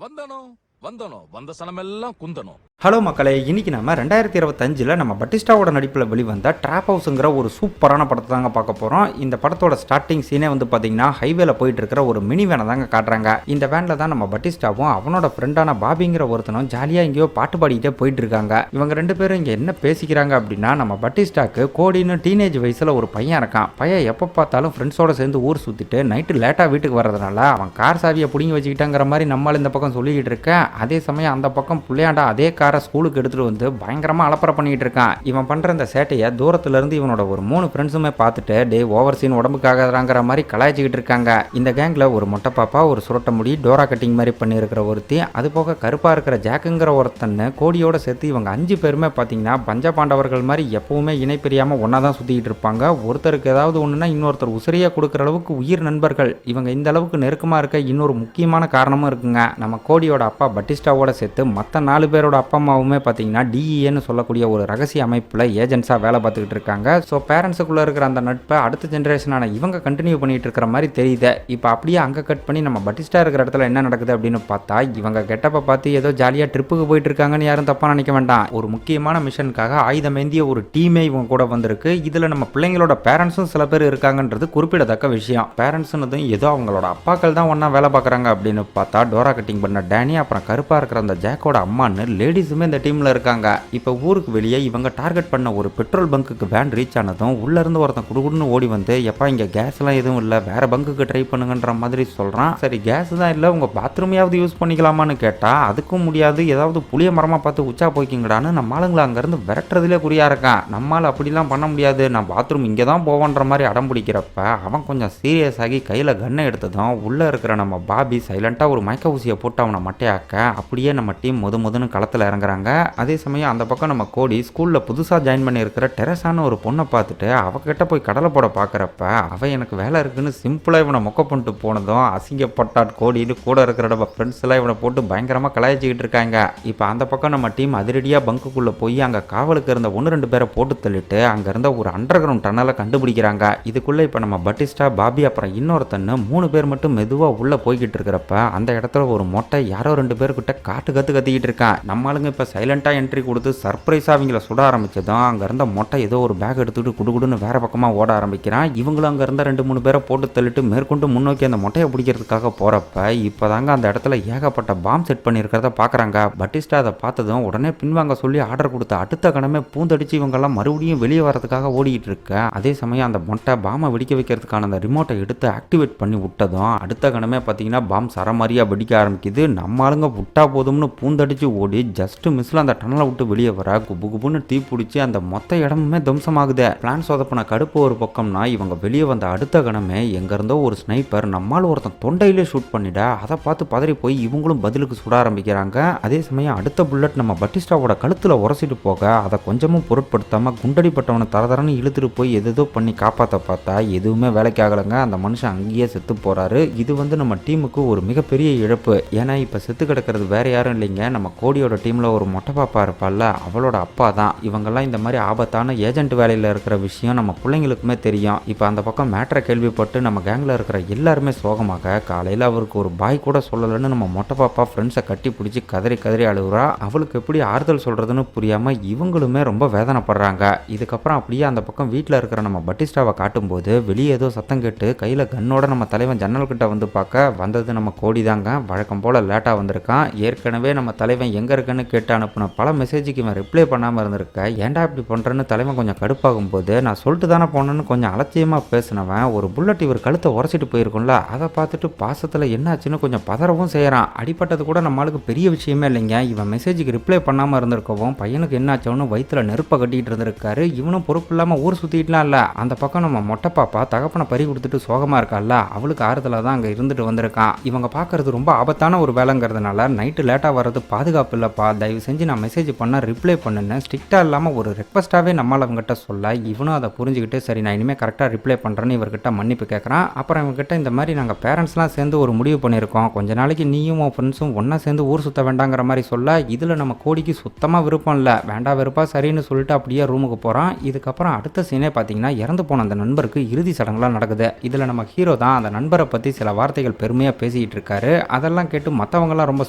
வந்தனோ வந்தனோ வந்த சனமெல்லாம் குந்தனோ. ஹலோ மக்களே, இன்னைக்கு நம்ம 2025 நம்ம பட்டிஸ்டாவோட நடிப்பில் வெளிவந்த ட்ராப் ஹவுஸுங்கிற ஒரு சூப்பரான படத்தை தாங்க பார்க்க போகிறோம். இந்த படத்தோட ஸ்டார்டிங் சீனே வந்து பார்த்தீங்கன்னா ஹைவேல போயிட்டு இருக்கிற ஒரு மினி வேனை தாங்க காட்டுறாங்க. இந்த வேனில் தான் நம்ம பட்டிஸ்டாவும் அவனோட ஃப்ரெண்டான பாபிங்கிற ஒருத்தனும் ஜாலியாக எங்கேயோ பாட்டு பாடிக்கிட்டே போயிட்டு இருக்காங்க. இவங்க ரெண்டு பேரும் இங்கே என்ன பேசிக்கிறாங்க அப்படின்னா, நம்ம பட்டிஸ்டாக்கு கோடின்னு டீனேஜ் வயசில் ஒரு பையன் இருக்கான். பையன் எப்போ பார்த்தாலும் ஃப்ரெண்ட்ஸோட சேர்ந்து ஊர் சுற்றிட்டு நைட்டு லேட்டாக வீட்டுக்கு வர்றதுனால அவன் கார் சாவியை பிடிங்கி வச்சுக்கிட்டாங்கிற மாதிரி நம்மளால் இந்த பக்கம் சொல்லிக்கிட்டு இருக்கேன். அதே சமயம் அந்த பக்கம் புள்ளையாண்டா அதே காரை ஸ்கூலுக்கு எடுத்துட்டு வந்து பயங்கரமா அலப்பற பண்ணிட்டு இருக்கான். இவன் பண்ற இந்த சேட்டையை தூரத்துல இருந்து இவனோட ஒரு 3 ஃப்ரெண்ட்ஸுமே பார்த்துட்டு டே ஓவர் சீன் உடம்புக்காகறாங்கிற மாதிரி கலாய்ச்சிக்கிட்டு இருக்காங்க. இந்த கேங்ல ஒரு மொட்டை பாப்பா, ஒரு சுரட்ட முடி, டோரா கட்டிங் மாதிரி பண்ணி இருக்கிற ஒருத்தி, அது போக கருப்பா இருக்கிற ஜாக்குங்கிற ஒருத்தன்னு கோடியோட சேர்த்து இவங்க 5 பேருமே பாத்தீங்கன்னா பஞ்ச பாண்டவர்கள் மாதிரி எப்பவுமே இணை பிரியாம ஒன்னா தான் சுத்திக்கிட்டு இருப்பாங்க. ஒருத்தருக்கு ஏதாவது ஒண்ணுன்னா இன்னொருத்தர் உசிரியா கொடுக்குற அளவுக்கு உயிர் நண்பர்கள். இவங்க இந்த அளவுக்கு நெருக்கமா இருக்க இன்னொரு முக்கியமான காரணமும் இருக்குங்க. நம்ம கோடியோட அப்பா பட்டிஸ்டாவோட சேர்த்து மற்ற 4 பேரோட அப்பா அம்மாவுமே பார்த்தீங்கன்னா டிஇஏன்னு சொல்லக்கூடிய ஒரு ரகசிய அமைப்பில் ஏஜென்ட்ஸாக வேலை பார்த்துக்கிட்டு இருக்காங்க. ஸோ பேரண்ட்ஸுக்குள்ளே இருக்கிற அந்த நட்பை அடுத்த ஜென்ரேஷனான இவங்க கண்டினியூ பண்ணிட்டு இருக்கிற மாதிரி தெரியுது. இப்போ அப்படியே அங்கே கட் பண்ணி நம்ம பட்டிஸ்டா இருக்கிற இடத்துல என்ன நடக்குது அப்படின்னு பார்த்தா, இவங்க கெட்டப்பை பார்த்து ஏதோ ஜாலியாக ட்ரிப்புக்கு போயிட்டு இருக்காங்கன்னு யாரும் தப்பாக நினைக்க வேண்டாம். ஒரு முக்கியமான மிஷனுக்காக ஆயுதமேந்திய ஒரு டீமே இவங்க கூட வந்திருக்கு. இதில் நம்ம பிள்ளைங்களோட பேரண்ட்ஸும் சில பேர் இருக்காங்கன்றது குறிப்பிடத்தக்க விஷயம். பேரண்ட்ஸ்னதும் ஏதோ அவங்களோட அப்பாக்கள் தான் ஒன்றா வேலை பார்க்குறாங்க அப்படின்னு பார்த்தா, டோரா கட்டிங் பண்ண டேனி, அப்புறம் கருப்பாக இருக்கிற அந்த ஜாக்கோட அம்மான்னு லேடிஸுமே இந்த டீம்ல இருக்காங்க. இப்போ ஊருக்கு வெளியே இவங்க டார்கெட் பண்ண ஒரு பெட்ரோல் பங்குக்கு வேன் ரீச் ஆனதும் உள்ள இருந்து ஒருத்தன் குடுகுடுன்னு ஓடி வந்து, எப்பா இங்க கேஸ் எல்லாம் எதுவும் இல்ல, வேற பங்குக்கு ட்ரை பண்ணுங்கன்ற மாதிரி சொல்றான். சரி கேஸ் தான் இல்ல, உங்க பாத்ரூமையாவது யூஸ் பண்ணிக்கலாமான்னு கேட்டா அதுக்கும் முடியாது, ஏதாவது புளிய மரமா பார்த்து உச்சா போய்க்கிங்கடான்னு நம்ம ஆளுங்களை அங்க இருந்து விரட்டுறதுலே குறியா இருக்கான். நம்மளால அப்படிலாம் பண்ண முடியாது, நான் பாத்ரூம் இங்கே தான் போவன்ற மாதிரி அடம் பிடிக்கிறப்ப அவன் கொஞ்சம் சீரியஸ் ஆகி கையில கன்னை எடுத்ததும் உள்ள இருக்கிற நம்ம பாபி சைலண்டா ஒரு மயக்க ஊசியை போட்டு அவனை மட்டையாக்க அப்படியே நம்ம டீம் முதுன்னு களத்தில் இறங்குறாங்க. அதே சமயம் அந்த பக்கம் நம்ம கோடி ஸ்கூல்ல புதுசா ஜாயின் பண்ணி இருக்கிற டெரசான ஒரு பொண்ணை பார்த்துட்டு அவகிட்ட போய் கடலை போட பார்க்குறப்ப அவ எனக்கு வேலை இருக்குன்னு சிம்பிளா இவனை மொக்க பண்ணிட்டு போனதும் அசிங்கப்பட்டாட் கோடின்னு கூட இருக்கிற நம்ம ஃப்ரெண்ட்ஸ் எல்லாம் இவனை போட்டு பயங்கரமா கலாய்ச்சிக்கிட்டு இருக்காங்க. இப்போ அந்த பக்கம் நம்ம டீம் அதிரடியா பங்குக்குள்ள போய் அங்க காவலுக்கு இருந்த 1-2 பேரை போட்டு தள்ளிட்டு அங்க இருந்த ஒரு அண்டர் கிரவுண்ட் டன்னலை கண்டுபிடிக்கிறாங்க. இதுக்குள்ள இப்போ நம்ம பட்டிஸ்டா, பாபி, அப்புறம் இன்னொருத்தன்னு 3 பேர் மட்டும் மெதுவா உள்ள போய்கிட்டு இருக்கிறப்ப அந்த இடத்துல ஒரு மொட்டை யாரோ 2 பேர்கிட்ட காட்டு கத்திக்கிட்டு இருக்கான். நம்ம ஆளுங்க இப்போ சைலண்டா என்ட்ரி கொடுத்து சர்ப்ரைஸா அவங்கள சுட ஆரம்பிச்சதும் அங்க இருந்த மொட்டை ஏதோ ஒரு பேக் எடுத்துட்டு குடுகுடுன்னு வேற பக்கமா ஓட ஆரம்பிக்கிறான். இவங்களும் அங்க இருந்த 2-3 பேரை போட்டு தள்ளிட்டு மேற்கொண்டு முன்னோக்கி அந்த மொட்டையை பிடிக்கிறதுக்காக போறப்ப இப்பதாங்க அந்த இடத்துல ஏகப்பட்ட பாம் செட் பண்ணியிருக்கிறத பாக்குறாங்க. பட்டிஸ்டா அதை பார்த்ததும் உடனே பின்வாங்க சொல்லி ஆர்டர் கொடுத்த அடுத்த கணமே பூந்தடிச்சு இவங்க எல்லாம் மறுபடியும் வெளியே வரதுக்காக ஓடிட்டு இருக்க. அதே சமயம் அந்த மொட்டை பாமை வெடிக்க வைக்கிறதுக்கான அந்த ரிமோட்டை எடுத்து ஆக்டிவேட் பண்ணி விட்டதும் அடுத்த கணமே பார்த்தீங்கன்னா பாம் சரமாரியா வெடிக்க ஆரம்பிக்குது. நம்ம ஆளுங்க விட்டா போதும்னு பூந்தடிச்சு ஓடி ஜஸ்ட் மிஸ்ல அந்த டனலை விட்டு வெளியே வர குபு குபுன்னு தீ பிடிச்சி அந்த மொத்த இடமுமே தம்சமாகுது. பிளான் சொதப்பின கடுப்பு ஒரு பக்கம்னா இவங்க வெளியே வந்த அடுத்த கணமே எங்க இருந்தோ ஒரு ஸ்னைப்பர் நம்மால் ஒருத்தன் தொண்டையிலே ஷூட் பண்ணிட அதை பார்த்து பதறி போய் இவங்களும் பதிலுக்கு சுட ஆரம்பிக்கிறாங்க. அதே சமயம் அடுத்த புல்லட் நம்ம பட்டிஸ்டாவோட கழுத்துல உரசிட்டு போக அதை கொஞ்சமும் பொருட்படுத்தாம குண்டடிப்பட்டவனை தரதரன்னு இழுத்துட்டு போய் எதோ பண்ணி காப்பாற்ற பார்த்தா எதுவுமே வேலைக்கு ஆகலைங்க. அந்த மனுஷன் அங்கேயே செத்து போறாரு. இது வந்து நம்ம டீமுக்கு ஒரு மிகப்பெரிய இழப்பு. ஏன்னா இப்ப செத்து கிடக்கிறது வேற யாரும் இல்லைங்க, நம்ம கோடியோட டீம்ல ஒரு மொட்டை பாப்பா இருப்பாள்ல, அவளோட அப்பா தான். இவங்கெல்லாம் இந்த மாதிரி ஆபத்தான ஏஜென்ட் வேலையில் இருக்கிற விஷயம் நம்ம பிள்ளைங்களுக்குமே தெரியும். இப்போ அந்த பக்கம் மேட்டரை கேள்விப்பட்டு நம்ம கேங்கில் இருக்கிற எல்லாருமே சோகமாக காலையில் அவருக்கு ஒரு பாய் கூட சொல்லலைன்னு நம்ம மொட்டை பாப்பா ஃப்ரெண்ட்ஸை கட்டி பிடிச்சி கதறி கதறி அழுகுறா. அவளுக்கு எப்படி ஆறுதல் சொல்றதுன்னு புரியாம இவங்களுமே ரொம்ப வேதனைப்படுறாங்க. இதுக்கப்புறம் அப்படியே அந்த பக்கம் வீட்டில் இருக்கிற நம்ம பட்டிஸ்டாவை காட்டும்போது வெளியே ஏதோ சத்தம் கேட்டு கையில் கன்னோட நம்ம தலைவன் ஜன்னல் கிட்ட வந்து பார்க்க வந்தது நம்ம கோடி தாங்க. வழக்கம் போல லேட்டாக வந்திருக்கான். ஏற்கனவே நம்ம தலைவன் எங்க இருக்குன்னு கேட்டு அனுப்பின பல மெசேஜுக்கு இவன் ரிப்ளை பண்ணாம இருந்திருக்க. ஏன்டா இப்படி பண்றேன்னு தலைவன் கொஞ்சம் கடுப்பாகும் போது நான் சொல்லிட்டு தானே போனேன்னு கொஞ்சம் அலட்சியமா பேசினவன் ஒரு புல்லட் இவர் கழுத்தை உரைச்சிட்டு போயிருக்கும்ல, அதை பார்த்துட்டு பாசத்துல என்னாச்சுன்னு கொஞ்சம் பதறவும் செய்யறான். அடிப்பட்டது கூட நம்மளுக்கு பெரிய விஷயமே இல்லைங்க. இவன் மெசேஜுக்கு ரிப்ளை பண்ணாம இருந்திருக்கவும் பையனுக்கு என்னாச்சோன்னு வயிற்றுல நெருப்பை கட்டிட்டு இருந்திருக்காரு. இவனும் பொறுப்பு இல்லாம ஊர் சுத்திட்டுலாம் இல்ல. அந்த பக்கம் நம்ம மொட்டை பாப்பா தகப்பனை பறி கொடுத்துட்டு சோகமா இருக்கால, அவளுக்கு ஆறுதலா தான் அங்க இருந்துட்டு வந்திருக்கான். இவங்க பாக்குறது ரொம்ப ஆபத்தான ஒரு வேலைங்கிறதுனால நைட்டு லேட்டா வர்றது பாதுகாப்பு இல்லப்பா, தயவு செஞ்சு நான் மெசேஜ் பண்ண ரிப்ளை பண்ணுன்னு ஸ்ட்ரிக்டாக இல்லாமல் ஒரு ரெக்வஸ்ட்டாகவே நம்மளால் அவங்ககிட்ட சொல்ல இவனும் அதை புரிஞ்சுக்கிட்டு சரி நான் இனிமேல் கரெக்டாக ரிப்ளை பண்ணுறேன்னு இவர்கிட்ட மன்னிப்பு கேட்குறான். அப்புறம் இவங்ககிட்ட இந்த மாதிரி நாங்கள் பேரண்ட்ஸ்லாம் சேர்ந்து ஒரு முடிவு பண்ணியிருக்கோம், கொஞ்ச நாளைக்கு நீயும் உன் ஃப்ரெண்ட்ஸும் ஒன்றா சேர்ந்து ஊர் சுற்ற வேண்டாங்கிற மாதிரி சொல்ல இதில் நம்ம கோடிக்கு சுத்தமாக விருப்பம் இல்லை, வேண்டாம் வெறுப்பா சரின்னு சொல்லிட்டு அப்படியே ரூமுக்கு போகிறான். இதுக்கப்புறம் அடுத்த சீனே பார்த்தீங்கன்னா இறந்து போன அந்த நண்பருக்கு இறுதி சடங்குலாம் நடக்குது. இதில் நம்ம ஹீரோ தான் அந்த நண்பரை பற்றி சில வார்த்தைகள் பெருமையாக பேசிக்கிட்டு இருக்காரு. அதெல்லாம் கேட்டு மற்றவங்கலாம் ரொம்ப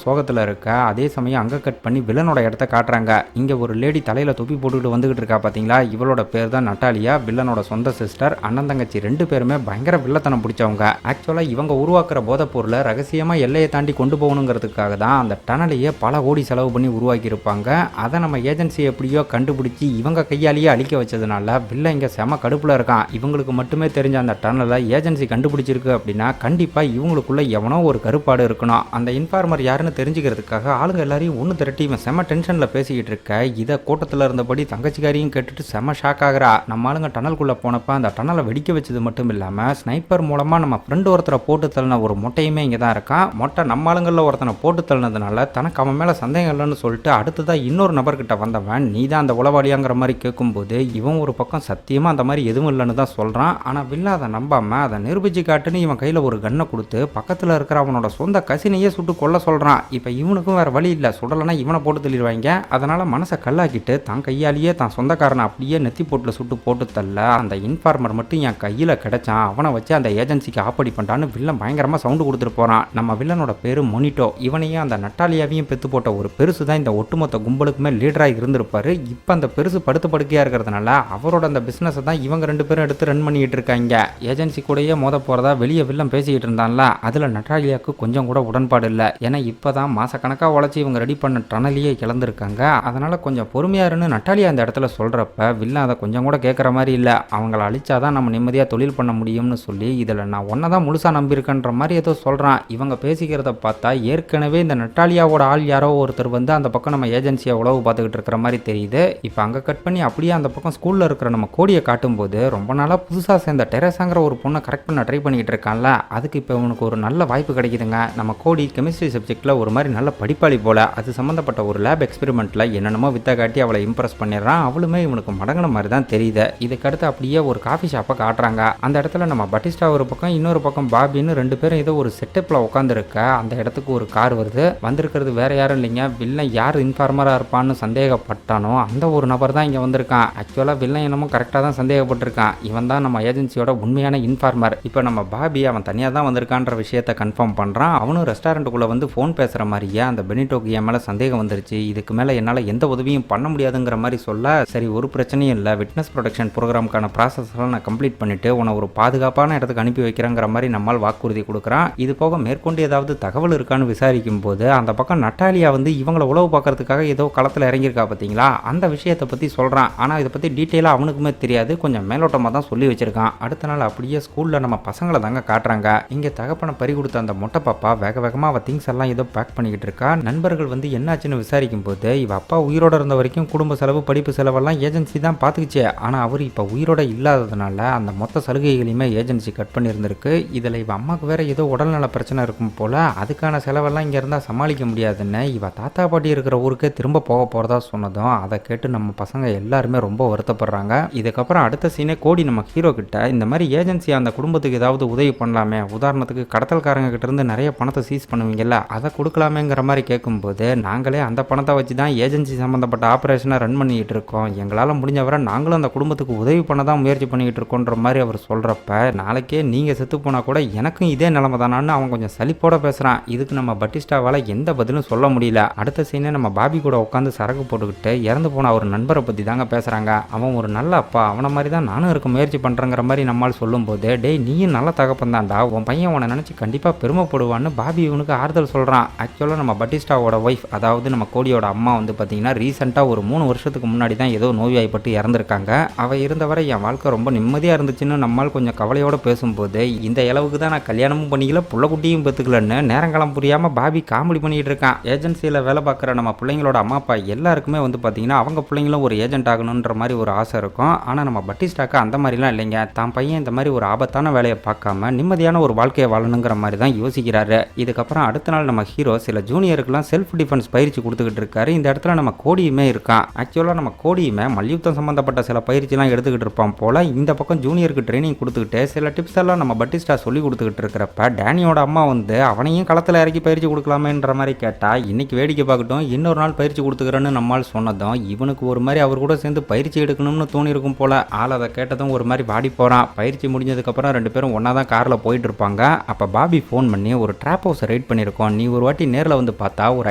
சோகத்தில் இருக்க அதே சமயம் அங்கே கட் பண்ணி வில்லனோட இடத்த காட்டுறாங்க. இங்கே ஒரு லேடி தலையில் தொப்பி போட்டுக்கிட்டு வந்துகிட்டு இருக்கா பார்த்தீங்களா, இவளோட பேர் தான் நட்டாலியா, வில்லனோட சொந்த சிஸ்டர். அண்ணன் தங்கச்சி 2 பேருமே பயங்கர வில்லத்தனம் பிடிச்சவங்க. ஆக்சுவலாக இவங்க உருவாக்குற போதைப்பொருளை ரகசியமாக எல்லையை தாண்டி கொண்டு போகணுங்கிறதுக்காக தான் அந்த டனலையே பல கோடி செலவு பண்ணி உருவாக்கி இருப்பாங்க. அதை நம்ம ஏஜென்சி எப்படியோ கண்டுபிடிச்சி இவங்க கையாலேயே அழிக்க வச்சதுனால வில்ல இங்கே செம கடுப்பில் இருக்கான். இவங்களுக்கு மட்டுமே தெரிஞ்ச அந்த டனலை ஏஜென்சி கண்டுபிடிச்சிருக்கு அப்படின்னா கண்டிப்பாக இவங்களுக்குள்ள எவனோ ஒரு கருப்பாடு இருக்கணும். அந்த இன்ஃபார்மர் யாருன்னு தெரிஞ்சுக்கிறதுக்காக ஆளுங்க எல்லாரையும் ஒன்று திரட்டி இவன் செம டென்ஷனில் பேசிக்கிட்டு இருக்க இதை கூட்டத்தில் இருந்தபடி தங்கச்சிக்காரியும் கேட்டுட்டு செம ஷாக் ஆகிறா. நம்ம ஆளுங்க டனலுக்குள்ளே போனப்போ அந்த டனலை வெடிக்க வச்சது மட்டும் இல்லாமல் ஸ்னைப்பர் மூலமாக நம்ம ஃப்ரெண்டு ஒருத்தரை போட்டு தள்ளின ஒரு மொட்டையுமே இங்கே தான் இருக்கான். மொட்டை நம்ம ஆளுங்களில் ஒருத்தனை போட்டு தள்ளினதுனால தனக்கு அவன் மேலே சந்தேகம் இல்லைன்னு சொல்லிட்டு அடுத்ததான் இன்னொரு நபர்கிட்ட வந்தவன் நீ தான் அந்த உளவாளியாங்கிற மாதிரி கேட்கும்போது இவன் ஒரு பக்கம் சத்தியமாக அந்த மாதிரி எதுவும் இல்லைன்னு தான் சொல்கிறான். ஆனால் வில்ல அதை நம்பாமல் அதை நிரூபிச்சு காட்டுன்னு இவன் கையில் ஒரு கன்னை கொடுத்து பக்கத்தில் இருக்கிற அவனோட சொந்த கசினையே சுட்டு கொல்ல சொல்கிறான். இப்போ இவனுக்கும் வேறு வழி இல்லை, சுடலைன்னா இவனை போட்டு தள்ளிடுவாங்க. அதனால் மனசை கல்லாக்கிட்டு தான் கையாலேயே தான் சொந்தக்காரனை அப்படியே நெத்தி போட்டில் சுட்டு போட்டு தள்ள அந்த இன்ஃபார்மர் மட்டும் என் கையில் கிடைச்சான், அவனை வச்சு அந்த ஏஜென்சிக்கு ஆப்படி பண்ணிட்டான்னு வில்லன் பயங்கரமாக சவுண்டு கொடுத்துட்டு போகிறான். நம்ம வில்லனோட பேர் மொனிட்டோ. இவனையும் அந்த நட்டாலியாவையும் பெற்று போட்ட ஒரு பெருசு தான் இந்த ஒட்டுமொத்த கும்பலுக்குமே லீடராக இருந்திருப்பாரு. இப்போ அந்த பெருசு படுத்து படுக்கையாக இருக்கிறதுனால அவரோட அந்த பிஸ்னஸை தான் இவங்க 2 பேரும் எடுத்து ரன் பண்ணிக்கிட்டு இருக்காங்க. ஏஜென்சி கூடயே மோத போகிறதா வெளியே வில்லன் பேசிக்கிட்டு இருந்தான்ல, அதில் நட்டாலியாவுக்கு கொஞ்சம் கூட உடன்பாடு இல்லை. ஏன்னா இப்போ தான் மாதக்கணக்காக உழைச்சி இவங்க ரெடி பண்ண டனலையே இழந்திருக்காங்க. அதனால் கொஞ்சம் பொறுமையாருன்னு நட்டாலியா அந்த இடத்துல சொல்கிறப்ப வில்லன் அதை கொஞ்சம் கூட கேட்குற மாதிரி இல்லை. அவங்கள அழிச்சாதான் நம்ம நிம்மதியாக தொழில் பண்ண முடியும்னு சொல்லி இதில் நான் ஒன்றை தான் முழுசாக நம்பியிருக்கேன்ற மாதிரி ஏதோ சொல்கிறான். இவங்க பேசிக்கிறத பார்த்தா ஏற்கனவே இந்த நட்டாலியாவோட ஆள் யாரோ ஒருத்தர் வந்து அந்த பக்கம் நம்ம ஏஜென்சியை உழவு பார்த்துக்கிட்டு இருக்கிற மாதிரி தெரியுது. இப்போ அங்கே கட் பண்ணி அப்படியே அந்த பக்கம் ஸ்கூலில் இருக்கிற நம்ம கோடியை காட்டும்போது ரொம்ப நாளாக புதுசாக சேர்ந்த டெரேசாங்கிற ஒரு பொண்ணை கரெக்ட் பண்ண ட்ரை பண்ணிக்கிட்டு இருக்கான்ல, அதுக்கு இப்போ இவனுக்கு ஒரு நல்ல வாய்ப்பு கிடைக்குதுங்க. நம்ம கோடி கெமிஸ்ட்ரி சப்ஜெக்டில் ஒரு மாதிரி நல்ல படிப்பாளி போல, அது சம்மந்தப்பட்ட ஒரு லேப் எக்ஸ்பெரிமெண்ட்டில் என்னென்னமோ வித்த காட்டி அவளை இம்ப்ரெஸ் பண்ணிடுறான். அவளுமே இவனுக்கு மடங்கின மாதிரி தான் தெரியுது. இதுக்கடுத்து அப்படியே ஒரு காஃபி ஷாப்பை காட்டுறாங்க. அந்த இடத்துல நம்ம பட்டிஸ்டா ஒரு பக்கம் இன்னொரு பக்கம் பாபின்னு 2 பேரும் ஏதோ ஒரு செட்டப்பில் உட்காந்துருக்க அந்த இடத்துக்கு ஒரு கார் வருது. வந்திருக்கிறது வேற யாரும் இல்லைங்க, வில்லன் யார் இன்ஃபார்மராக இருப்பான்னு சந்தேகப்பட்டானோ அந்த ஒரு நபர் தான் இங்கே வந்திருக்கான். ஆக்சுவலாக வில்லன் என்னமோ கரெக்டாக தான் சந்தேகப்பட்டிருக்கான். இவன் தான் நம்ம ஏஜென்சியோட உண்மையான இன்ஃபார்மர். இப்போ நம்ம பாபி அவன் தனியாக தான் வந்திருக்கான்ற விஷயத்தை கன்ஃபார்ம் பண்ணுறான். அவனும் ரெஸ்டாரண்ட்டுக்குள்ளே வந்து ஃபோன் பேசுகிற மாதிரியே அந்த பெனிட்டோக்கு என் மேலே சந்தேகம் வந்துருச்சு, இதுக்கு மேலே என்னால் எந்த உதவியும் பண்ண முடியாதுங்கிற மாதிரி சொல்ல சரி ஒரு பிரச்சனையும் இல்லை, விட்னஸ் ப்ரொடக்ஷன் ப்ரோக்ராமுக்கான ப்ராசஸ்லாம் நான் கம்ப்ளீட் பண்ணிவிட்டு உன்னை ஒரு பாதுகாப்பான இடத்துக்கு அனுப்பி வைக்கிறேங்கிற மாதிரி நம்மால் வாக்குறுதி கொடுக்குறான். இது போக மேற்கொண்டு ஏதாவது தகவல் இருக்கான்னு விசாரிக்கும் போது அந்த பக்கம் நட்டாலியா வந்து இவங்களை உளவு பார்க்கறதுக்காக ஏதோ களத்தில் இறங்கியிருக்கா பார்த்தீங்களா, அந்த விஷயத்தை பற்றி சொல்கிறான். ஆனால் இதை பற்றி டீட்டெயிலாக அவனுக்குமே தெரியாது, கொஞ்சம் மேலோட்டமாக தான் சொல்லி வச்சிருக்கான். அடுத்த நாள் அப்படியே ஸ்கூலில் நம்ம பசங்களை தாங்க காட்டுறாங்க. இங்கே தகப்பனை பறி கொடுத்த அந்த மொட்டை பாப்பா வேக வேகமாக அவள் திங்ஸ் எல்லாம் ஏதோ பேக் பண்ணிக்கிட்டு இருக்கா. நண்பர்கள் வந்து என்னாச்சுன்னு விசாரிக்கும் போது இவ அப்பா உயிரோட இருந்த வரைக்கும் குடும்ப செலவு படிப்பு செலவெல்லாம் ஏஜென்சி தான் பார்த்துக்கிச்சு. ஆனால் அவர் இப்போ உயிரோட இல்லாததுனால அந்த மொத்த சலுகைகளையுமே ஏஜென்சி கட் பண்ணியிருந்திருக்கு. இதில் இவ அம்மாவுக்கு வேற ஏதோ உடல்நல பிரச்சனை இருக்கும் போல, அதுக்கான செலவெல்லாம் இங்கே இருந்தால் சமாளிக்க முடியாதுன்னு இவ தாத்தா பாட்டி இருக்கிற ஊருக்கே திரும்ப போக போகிறதா சொன்னதும் அதை கேட்டு நம்ம பசங்க எல்லாருமே ரொம்ப வருத்தப்படுறாங்க. இதுக்கப்புறம் அடுத்த சீனே கோடி நம்ம ஹீரோ கிட்ட இந்த மாதிரி ஏஜென்சி அந்த குடும்பத்துக்கு ஏதாவது உதவி பண்ணலாமே, உதாரணத்துக்கு கடத்தல்காரங்க கிட்ட இருந்து நிறைய பணத்தை சீஸ் பண்ணுவீங்கல்ல, அதை கொடுக்கலாமேங்கிற மாதிரி கேட்கும்போது நாங்களே அந்த பணத்தை வச்சு தான் ஏஜென்சி சம்மந்தப்பட்ட ஆப்ரேஷனை ரன் பண்ணிக்கிட்டு இருக்கோம், எங்களால் முடிஞ்சவரை நாங்களும் அந்த குடும்பத்துக்கு உதவி பண்ண தான் முயற்சி பண்ணிக்கிட்டு இருக்கோன்ற மாதிரி அவர் சொல்கிறப்ப நாளைக்கே நீங்கள் செத்து போனால் கூட எனக்கும் இதே நிலைமை தானான்னு அவன் கொஞ்சம் சலிப்போட பேசுகிறான். இதுக்கு நம்ம பட்டிஸ்டாவால் எந்த பதிலும் சொல்ல முடியல. அடுத்த சீனே நம்ம பாபி கூட உட்காந்து சரக்கு போட்டுக்கிட்டு இறந்து போன அவர் நண்பரை பற்றி தாங்க பேசுகிறாங்க. அவன் ஒரு நல்ல அப்பா, அவனை மாதிரி தான் நானும் இருக்க முயற்சி பண்ணுறேங்கிற மாதிரி நம்மால் சொல்லும்போது டேய் நீயும் நல்ல தகப்பன் தான்டா, உன் பையன் உன்னை நினச்சி கண்டிப்பாக பெருமைப்படுவான்னு பாபி இவனுக்கு ஆறுதல் சொல்கிறான். ஆக்சுவலாக நம்ம பட்டிஸ்டாவோட ஒய்ஃப், அதாவது நம்ம கோடியோட அம்மா வந்து பார்த்தீங்கன்னா ரீசெண்டாக ஒரு 3 வருஷத்துக்கு முன்னாடி தான் ஏதோ நோய்வாய்ப்பட்டு இறந்துருக்காங்க. அவள் இருந்தவரை என் வாழ்க்கை ரொம்ப நிம்மதியாக இருந்துச்சுன்னு நம்மால் கொஞ்சம் கவலையோடு பேசும்போது இந்த அளவுக்கு தான் நான் கல்யாணமும் பண்ணிக்கல புள்ளக்குட்டியும் பெற்றுக்கலன்னு நேரங்காலம் புரியாமல் பாபி காமெடி பண்ணிகிட்டு இருக்கான். ஏஜென்சியில் வேலை பார்க்குற நம்ம பிள்ளைங்களோட அம்மா அப்பா எல்லாருக்குமே வந்து பார்த்தீங்கன்னா அவங்க பிள்ளைங்களும் ஒரு ஏஜென்ட் ஆகணுன்ற மாதிரி ஒரு ஆசை இருக்கும். ஆனால் நம்ம பட்டிஸ்டாக்கு அந்த மாதிரிலாம் இல்லைங்க, தான் பையன் இந்த மாதிரி ஒரு ஆபத்தான வேலையை பார்க்காம நிம்மதியான ஒரு வாழ்க்கையை வாழணுங்கிற மாதிரி தான் யோசிக்கிறாரு. இதுக்கப்புறம் அடுத்த நாள் நம்ம ஹீரோ சில ஜூனியருக்குலாம் செல்ஃப் டிஃபென்ஸ் பயிற்சி கொடுத்துக்கிட்டு இருக்காரு. இந்த இடத்துல நம்ம கோடியுமே இருக்கான். ஆக்சுவலாக நம்ம கோடியுமே மல்யுத்தம் சம்பந்தப்பட்ட சில பயிற்சிலாம் எடுத்துக்கிட்டு இருப்பான் போல. இந்த பக்கம் ஜூனியருக்கு ட்ரைனிங் கொடுத்துக்கிட்டு சில டிப்ஸ் எல்லாம் நம்ம பட்டிஸ்டா சொல்லி கொடுத்துக்கிட்டு இருக்கிறப்ப டேனியோட அம்மா வந்து அவனையும் களத்தில் இறக்கி பயிற்சி கொடுக்கலாமேன்ற மாதிரி கேட்டா, இன்னைக்கு வேடிக்கை பார்க்கட்டும், இன்னொரு நாள் பயிற்சி கொடுத்துக்கிறேன்னு நம்மால் சொன்னதும் இவனுக்கு ஒரு மாதிரி அவர் கூட சேர்ந்து பயிற்சி எடுக்கணும்னு தோணி இருக்கும் போல. ஆள் அதை கேட்டதும் ஒரு மாதிரி வாடி போறான். பயிற்சி முடிஞ்சதுக்கப்புறம் 2 பேரும் ஒன்னா தான் காரில் போயிட்டு இருப்பாங்க. அப்போ பாபி ஃபோன் பண்ணி ஒரு ட்ராப் ஹவுஸை ரைட் பண்ணியிருக்கோம், நீ ஒரு வாட்டி நேரில் வந்து பார்த்தா ஒரு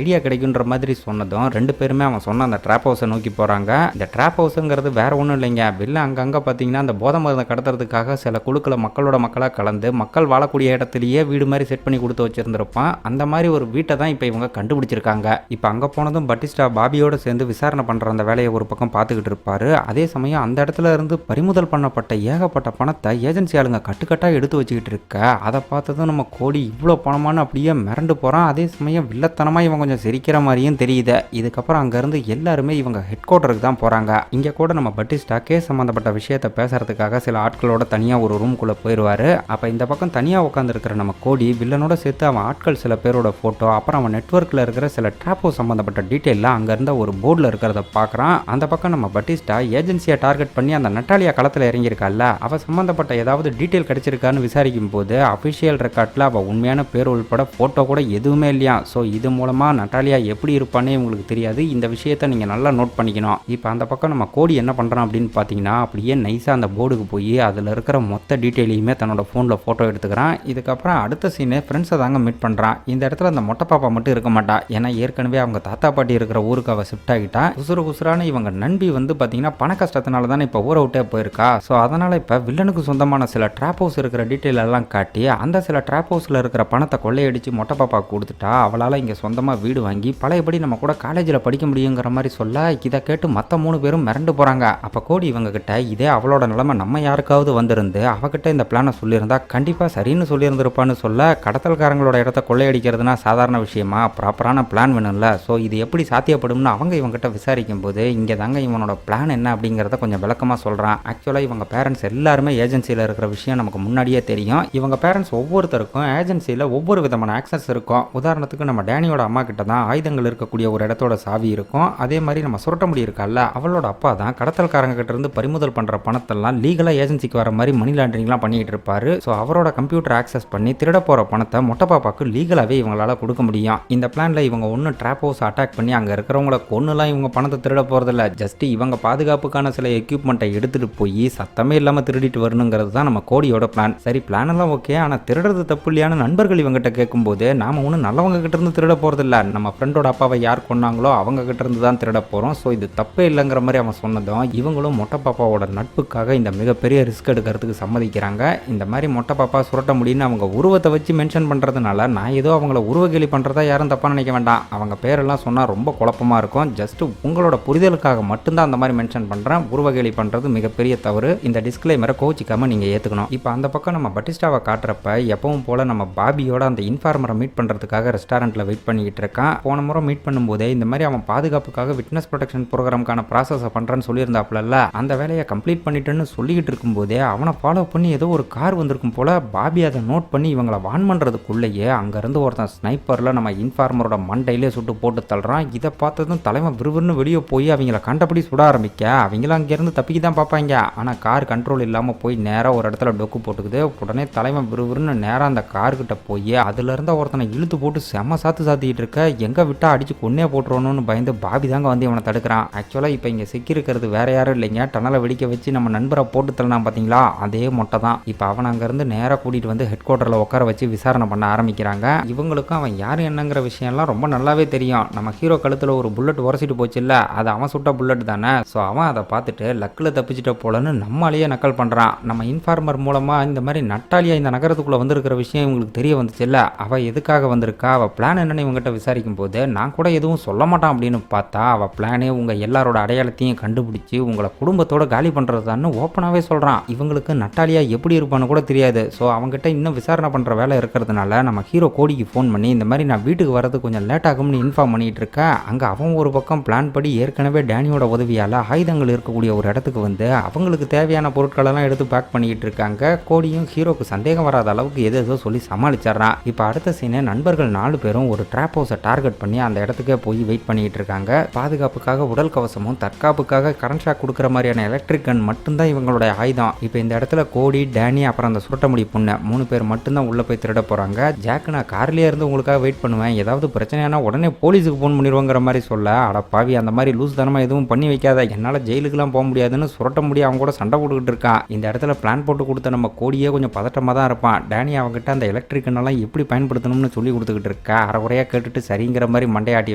ஐடியா கிடைக்குன்ற மாதிரி சொன்னதும் 2 பேருமே அவன் சொன்ன அந்த ட்ராப் ஹவுஸை நோக்கி போகிறாங்க. இந்த ட்ராப் ஹவுஸுங்கிறது வேற ஒன்றும் இல்லைங்க, வெளில அங்கங்கே பார்த்தீங்கன்னா அந்த போதை மருந்தை கடத்துறதுக்காக சில குழுக்களை மக்களாக கலந்து மக்கள் வாழக்கூடிய இடத்துலையே வீடு மாதிரி செட் பண்ணி கொடுத்து வச்சிருந்திருப்பான். அந்த மாதிரி ஒரு வீட்டை தான் இப்போ இவங்க கண்டுபிடிச்சிருக்காங்க. இப்போ அங்கே போனதும் பட்டிஸ்டா பாபியோட சேர்ந்து விசாரணை பண்ணுற அந்த வேலையை ஒரு பக்கம் பார்த்துக்கிட்டு இருப்பாரு. அதே சமயம் அந்த இடத்துல இருந்து பறிமுதல் பண்ணப்பட்ட ஏகப்பட்ட பணத்தை ஏஜென்சி ஆளுங்க கட்டுக்கட்டாக எடுத்து வச்சுக்கிட்டு இருக்க, அதை பார்த்ததும் நம்ம கோடி இவ்வளோ பணமானு அப்படியே மிரண்டு போகிறான். அதே சமயம் வில்லத்தனமாக இவன் கொஞ்சம் சிரிக்கிற மாதிரியும் தெரியுது. இதுக்கப்புறம் அங்கேருந்து எல்லாருமே இவங்க ஹெட் குவார்ட்டருக்கு தான் போகிறாங்க. இங்கே கூட நம்ம பட்டிஸ்டா கேஸ் சம்மந்தப்பட்ட விஷயத்தை பேசுறதுக்காக சில ஆட்களோட தனியாக ஒரு ரூம்குள்ளே போயிடுவார். அப்போ இந்த பக்கம் தனியாக உட்காந்துருக்கிற நம்ம கோடி வில்லனோட சேர்த்து அவன் ஆட்கள் சில பேரோட ஃபோட்டோ, அப்புறம் அவன் நெட்வொர்க்கில் இருக்கிற சில ட்ராப்போ சம்மந்தப்பட்ட டீட்டெயிலாம் அங்கே இருந்த ஒரு போர்டில் இருக்கிறத பார்க்குறான். அந்த பக்கம் நம்ம பட்டிஸ்டா ஏஜென்சியை டார்கெட் பண்ணி அந்த நட்டாலியா களத்தில் இறங்கியிருக்கால, அவள் சம்மந்தப்பட்ட ஏதாவது டீட்டெயில் கிடைச்சிருக்கான்னு விசாரிக்கும் போது அஃபிஷியல் ரெக்கார்டில் அவள் உண்மையான பேர் உள்பட ஃபோட்டோ கூட எதுவுமே இல்லையா. ஸோ இது மூலமாக நட்டாலியா எப்படி இருப்பானே உங்களுக்கு தெரியாது. இந்த விஷயத்தை நீங்கள் நல்லா நோட் பண்ணிக்கணும். இப்போ அந்த பக்கம் நம்ம கோடி என்ன பண்ணுறான் அப்படின்னு பார்த்தீங்கன்னா, அப்படியே நைஸாக அந்த போர்டுக்கு போய் அதில் இருக்கிற மொத்த டீட்டெயிலையுமே தன்னோட ஃபோனில் ஃபோட்டோ எடுத்துக்கிறான். இதுக்கப்புறம் அடுத்த சீனு ஃப்ரெண்ட்ஸை தாங்க மீட் பண்ணுறான். இந்த இடத்துல அந்த மொட்டை பாப்பா மட்டும் இருக்க மாட்டா. ஏன்னா ஏற்கனவே அவங்க தாத்தா பாட்டி இருக்கிற ஊருக்கு அவள் ஷிஃப்ட் ஆகிட்டா. குசுரான இவங்க நண்பி வந்து பார்த்தீங்கன்னா பண கஷ்டத்தினால தானே இப்போ ஊரை விட்டே போயிருக்கா. ஸோ அதனால் இப்போ வில்லனுக்கு சொந்தமான சில ட்ராப் ஹவுஸ் இருக்கிற டீட்டெயில் எல்லாம் காட்டி அந்த சில ட்ராப் ஹவுஸில் இருக்கிற பணத்தை கொள்ளையடிச்சு மொட்டை பாப்பா கொடுத்துட்டா அவளால் இங்கே சொந்தமாக வீடு வாங்கி பழையபடி நம்ம கூட காலேஜில் படிக்க முடியுங்கிற மாதிரி சொல்ல, இதை கேட்டு மற்ற 3 பேரும் மிரண்டு போகிறாங்க. அப்போ கோடி இவங்க கிட்ட இதே அவளோட நிலைமை நம்ம யாருக்காவது வந்திருந்து அவகிட்ட இந்த பிளானை சொல்லியிருந்தா கண்டிப்பாக சரின்னு சொல்லியிருந்திருப்பான்னு சொல்ல, கடத்தல்காரங்களோட இடத்த கொள்ளையடிக்கிறதுனா சாதாரண விஷயமா, ப்ராப்பரான பிளான் வேணும்ல. ஸோ இது எப்படி சாத்தியப்படும்னு அவங்க இவங்ககிட்ட விசாரிக்கும் போது இங்கே தாங்க இவனோட பிளான் என்ன அப்படிங்கிறத கொஞ்சம் விளக்கமாக சொல்கிறான். ஆக்சுவலாக இவங்க பேரண்ட்ஸ் எல்லாருமே ஏஜென்சியில் இருக்கிற விஷயம் நமக்கு முன்னாடியே தெரியும். இவங்க பேரண்ட்ஸ் ஒவ்வொருத்தருக்கும் ஏஜென்சியில் ஒவ்வொரு விதமான ஆக்சஸ் இருக்கும். உதாரணத்துக்கு நம்ம டேனியோட அம்மா கிட்ட தான் ஆயுதங்கள் இருக்கக்கூடிய ஒரு இடத்தோட சாவி இருக்கும். அதே மாதிரி நம்ம சுரட்ட முடி இருக்கல்ல, அவளோட அப்பா தான் கடத்தல்காரங்க கிட்ட இருந்து பறிமுதல் பண்ணுற பணத்தெல்லாம் லீகலாக ஏஜென்சிக்கு வர மாதிரி மணி லாண்டரிங்லாம் பண்ணிட்டு இருப்பாரு. ஸோ அவரோட கம்ப்யூட்டர் ஆக்சஸ் பண்ணி திருட போகிற பணத்தை மொட்டை பாப்பாக்கு லீகலாகவே இவங்களால கொடுக்க முடியும். இந்த பிளான்ல இவங்க ஒன்று ட்ராப் ஹவுஸ் அட்டாக் பண்ணி அங்கே இருக்கிறவங்கள கொன்னுலாம் இவங்க பணத்தை திருட போகிறதில்ல. ஜஸ்ட் இவங்க பாதுகாப்புக்கான சில எக்யூப்மெண்ட்டை எடுத்துகிட்டு போய் சத்தமே இல்லாமல் திருடிட்டு வரணுங்கிறது தான் நம்ம கோடியோட பிளான். சரி, பிளான் எல்லாம் ஓகே, ஆனால் திருடுறது தப்பு இல்லையான நண்பர்கள் இவங்ககிட்ட கேட்கும்போது நாம ஒன்றும் நல்லவங்க கிட்ட இருந்து திருட போகிறதில்ல, நம்ம ஃப்ரெண்டோட அப்பாவை யார் கொன்னாங்களோ அவங்க கிட்ட இருந்து தான் திருட போகிறோம். ஸோ இது தப்பே இல்லைங்கிற மாதிரி அவன் சொன்னதும் இவங்களும் மொட்டை பாப்பாவோட நட்புக்காக இந்த மிகப்பெரிய ரிஸ்க் எடுக்கிறதுக்கு சம்மதிக்கிறாங்க. இந்த மாதிரி மொட்டை பாப்பா சுரட்ட முடியும்னு அவங்க உருவத்தை வச்சு மென்ஷன் பண்ணுறதுனால நான் ஏதோ அவங்கள உருவகேலி பண்ணுறதா யாரும் தப்பாக நினைக்க வேண்டாம். அவங்க பேரெல்லாம் சொன்னால் ரொம்ப குழப்பமாக இருக்கும். ஜஸ்ட் உங்களோட புரிதலுக்காக மட்டும்தான் அந்த மாதிரி மென்ஷன் பண்ணுறேன். உருவகேலி பண்ணுறது மிகப்பெரிய தவறு. இந்த டிஸ்க்ளைமரை கோச்சிக்காமல் நீங்கள் ஏற்றுக்கணும். இப்போ அந்த பக்கம் நம்ம பட்டிஸ்டாவை காட்டுறப்ப எப்பவும் போல் நம்ம பாபியோட அந்த இன்ஃபார்மரை மீட் பண்ணுறதுக்காக ரெஸ்டாரண்ட்டில் வெயிட் பண்ணிக்கிட்டு இருக்கான். போன முறை மீட் பண்ணும்போதே இந்த மாதிரி அவன் பாதுகாப்புக்காக விட்னஸ் ப்ரொடெக்ஷன் ப்ரோக்ராமுக்கான ப்ராசஸை பண்ணுறேன்னு சொல்லியிருந்தாப்புல, அந்த வேலையை கம்ப்ளீட் பண்ணிட்டேன்னு சொல்லிக்கிட்டு இருக்கும்போதே அவனை ஃபாலோ பண்ணி ஏதோ ஒரு கார் வந்திருக்கும் போல். பாபி அதை நோட் பண்ணி இவங்களை வான் பண்ணுறதுக்குள்ளேயே அங்கேருந்து ஒருத்தன் ஸ்னைப்பரில் நம்ம இன்ஃபார்மரோட மண்டையிலே சுட்டு போட்டு தள்ளுறான். இதை பார்த்ததும் தலைவன் விறுவிறுன்னு வெளியே போய் அவங்கள கண்டபடி சுட ஆரம்பிக்க அவங்களும் அங்கேருந்து தப்பிக்க தான் பார்ப்பாங்க. ஆனால் கார் கண்ட்ரோல் இல்லாமல் போய் நேராக ஒரு இடத்துல டொக்கு போட்டுக்குது. உடனே தலைவன் விறுவிறுன்னு நேராக அந்த கார்கிட்ட போய் அதுலேருந்து ஒருத்தனை இழுத்து போட்டு செம்ம சாத்திக்கிட்டு இருக்க, எங்கே விட்டா அடிச்சு கொன்னே போட்டுருவோன்னு பயந்து பாபி தாங்க வந்து இவனை தடுக்கிறான். ஆக்சுவலாக இப்போ இங்கே சிக்கியிருக்கிறது வேற யாரும் இல்லைங்க, டனலை வெடிக்க வச்சு நம்ம நண்பரை போட்டு தள்ளலாம் பார்த்தீங்களா, அதே மொட்டை தான். இப்போ அவன் அங்கேருந்து நேராக கூட்டிகிட்டு வந்து ஹெட் குவார்ட்டரில் உட்கார வச்சு விசாரணை பண்ண ஆரம்பிக்கிறாங்க. இவங்களுக்கும் அவன் யார் என்னங்கிற விஷயம்லாம் ரொம்ப நல்லாவே தெரியும். நம்ம ஹீரோ கழுத்தில் ஒரு புல்லட் உரசிட்டு போச்சு இல்லை, அது அவன் சுட்ட புல்லட் தானே. ஸோ அவன் அதை பார்த்துட்டு லக்கில் தப்பிச்சிட்ட போலன்னு நம்மளையே நக்கல் பண்ணுறான். நம்ம இன்ஃபார்மர் மூலமாக இந்த மாதிரி நட்டாலியா இந்த நகரத்துக்குள்ளே வந்திருக்கிற விஷயம் இவங்களுக்கு தெரிய வந்துச்சு இல்லை, அவள் எதுக்காக வந்திருக்கா, அவள் பிளான் என்னன்னு இவங்ககிட்ட விசாரிக்கும் போது நான் கூட எதுவும் சொல்ல மாட்டான் அப்படின்னு பார்த்தா அவள் பிளானே உங்கள் எல்லாரோட அடையாளத்தையும் கண்டுபிடிச்சி உங்களை குடும்பத்தோட காலி பண்ணுறது தான் ஓப்பனாகவே சொல்கிறான். இவங்களுக்கு நட்டாலியா எப்படி இருப்பான்னு கூட தெரியாது. ஸோ அவங்ககிட்ட இன்னும் விசாரணை பண்ணுற வேலை இருக்கிறதுனால நம்ம ஹீரோ கோடிக்கு ஃபோன் பண்ணி இந்த மாதிரி நான் வீட்டுக்கு வரது கொஞ்சம் லேட் ஆகும்னு இன்ஃபார்ம் பண்ணிட்டு இருக்கேன். அங்கே அவன் ஒரு பக்கம் பிளான் படி ஏற்கனவே டேனியோட உதவியால் ஆயுதங்கள் இருக்கக்கூடிய ஒரு இடத்துக்கு வந்து அவங்களுக்கு தேவையான பொருட்களெல்லாம் எடுத்து பேக் பண்ணிக்கிட்டு இருக்காங்க. கோடியும் ஹீரோக்கு சந்தேகம் வராத அளவுக்கு எதோ சொல்லி சமாளிச்சிடறான். இப்போ அடுத்த சீனே நண்பர்கள் 4 பேரும் ஒரு ட்ராப் ஹவுஸை டார்கெட் பண்ணி அந்த அந்த இடத்துக்கே போய் வெயிட் பண்ணிட்டு இருக்காங்க. பாதுகாப்புக்காக உடல் கவசமும் தற்காப்புக்காக கரண்ட் ஷாக் கொடுக்குற மாதிரியான எலக்ட்ரிக் கன் மட்டும்தான் இவங்களுடைய ஆயுதம். இப்போ இந்த இடத்துல கோடி, டேனி அப்புறம் அந்த சுருட்டமுடி பொண்ணு 3 பேர் மட்டும்தான் உள்ள போய் திருட போறாங்க. ஜாக் நான் கார்லயே இருந்து உங்களுக்காக வெயிட் பண்ணுவேன், ஏதாவது பிரச்சனைனா உடனே போலீஸுக்கு போன் பண்ணிடுவோங்கிற மாதிரி சொல்ல, அட பாவி அந்த மாதிரி லூஸ் தனமா எதுவும் பண்ணி வைக்காத, என்னால ஜெயிலுக்குலாம் போக முடியாதுன்னு சுருட்ட முடி அவங்க கூட சண்டை போட்டுக்கிட்டு இருக்கான். இந்த இடத்துல பிளான் போட்டு கொடுத்த நம்ம கோடியே கொஞ்சம் பதட்டமா தான் இருப்பான். டேனி அவங்ககிட்ட அந்த எலக்ட்ரிக் கன்னெல்லாம் எப்படி பயன்படுத்தணும்னு சொல்லி கொடுத்துக்கிட்டு இருக்கா. அரைகுறையா கேட்டுட்டு சரிங்கிற மாதிரி மண்டையாட்டி